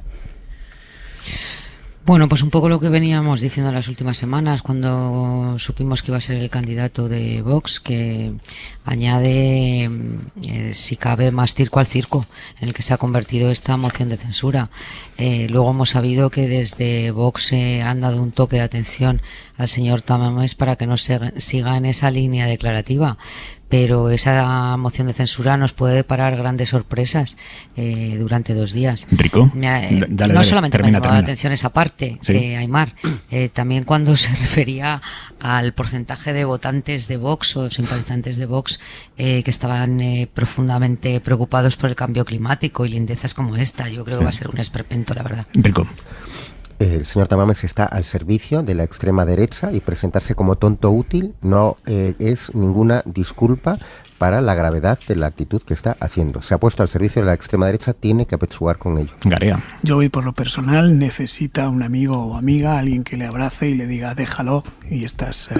Bueno, pues un poco lo que veníamos diciendo las últimas semanas cuando supimos que iba a ser el candidato de Vox, que añade, si cabe, más circo al circo en el que se ha convertido esta moción de censura. Luego hemos sabido que desde Vox han dado un toque de atención al señor Tamames para que no siga en esa línea declarativa. Pero esa moción de censura nos puede deparar grandes sorpresas durante 2 días. Rico, no solamente me ha llamado la atención esa parte, ¿sí? Aymar, también cuando se refería al porcentaje de votantes de Vox o simpatizantes de Vox que estaban profundamente preocupados por el cambio climático y lindezas como esta. Yo creo que va a ser un esperpento, la verdad. Rico. El señor Tamames está al servicio de la extrema derecha y presentarse como tonto útil no es ninguna disculpa para la gravedad de la actitud que está haciendo. Se ha puesto al servicio de la extrema derecha, tiene que apechugar con ello. Garea. Yo voy por lo personal, necesita un amigo o amiga, alguien que le abrace y le diga déjalo y estás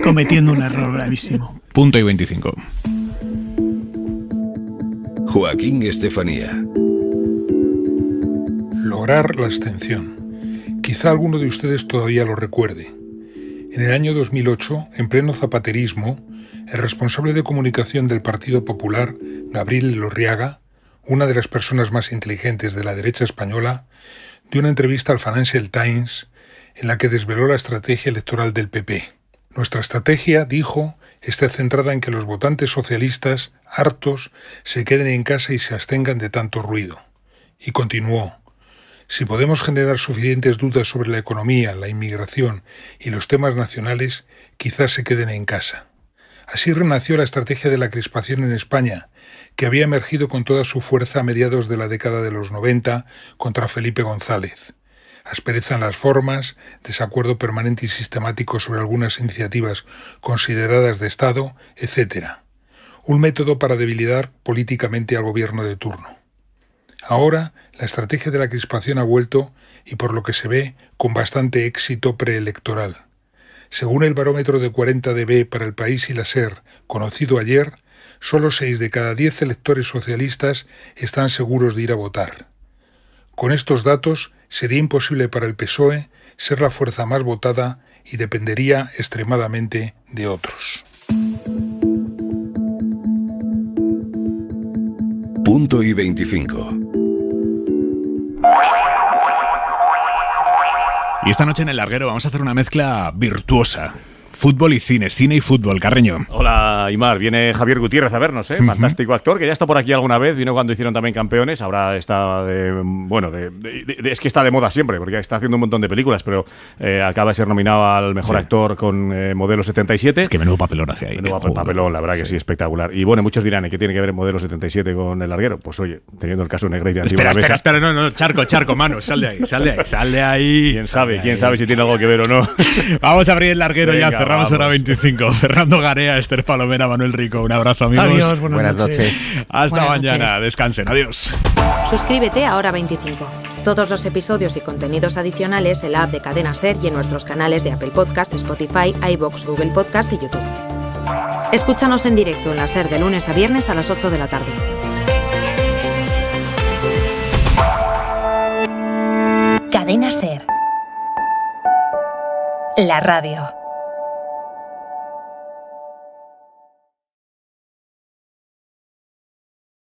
cometiendo un error gravísimo. Punto y 25. Joaquín Estefanía. Lograr la abstención. Quizá alguno de ustedes todavía lo recuerde. En el año 2008, en pleno zapaterismo, el responsable de comunicación del Partido Popular, Gabriel Lorriaga, una de las personas más inteligentes de la derecha española, dio una entrevista al Financial Times en la que desveló la estrategia electoral del PP. Nuestra estrategia, dijo, está centrada en que los votantes socialistas, hartos, se queden en casa y se abstengan de tanto ruido. Y continuó: si podemos generar suficientes dudas sobre la economía, la inmigración y los temas nacionales, quizás se queden en casa. Así renació la estrategia de la crispación en España, que había emergido con toda su fuerza a mediados de la década de los 90 contra Felipe González. Aspereza en las formas, desacuerdo permanente y sistemático sobre algunas iniciativas consideradas de Estado, etc. Un método para debilitar políticamente al gobierno de turno. Ahora, la estrategia de la crispación ha vuelto, y por lo que se ve, con bastante éxito preelectoral. Según el barómetro de 40 dB para El País y la SER, conocido ayer, solo 6 de cada 10 electores socialistas están seguros de ir a votar. Con estos datos, sería imposible para el PSOE ser la fuerza más votada y dependería extremadamente de otros. Punto y 25. Y esta noche en El Larguero vamos a hacer una mezcla virtuosa. Fútbol y cine, cine y fútbol, Carreño. Hola, Aimar. Viene Javier Gutiérrez a vernos, ¿eh? Fantástico actor, que ya está por aquí alguna vez. Vino cuando hicieron también Campeones. Ahora está es que está de moda siempre, porque está haciendo un montón de películas, pero acaba de ser nominado al mejor actor con Modelo 77. Es que menudo papelón hace ahí. Menudo papelón, la verdad que sí, espectacular. Y bueno, muchos dirán, ¿qué tiene que ver Modelo 77 con El Larguero? Pues oye, teniendo el caso Negreira encima de la mesa. Espera, no, Charco, mano, sal de ahí. ¿Quién sabe si tiene algo que ver o no? Vamos a abrir El Larguero. Venga, ya cerramos hora 25. Fernando Garea, Esther Palomera, Manuel Rico. Un abrazo, amigos. Adiós, buenas noches. Hasta mañana. Descansen. Adiós. Suscríbete a Hora 25. Todos los episodios y contenidos adicionales en la app de Cadena SER y en nuestros canales de Apple Podcast, Spotify, iVoox, Google Podcast y YouTube. Escúchanos en directo en la SER de lunes a viernes a las 8 de la tarde. Cadena SER. La radio.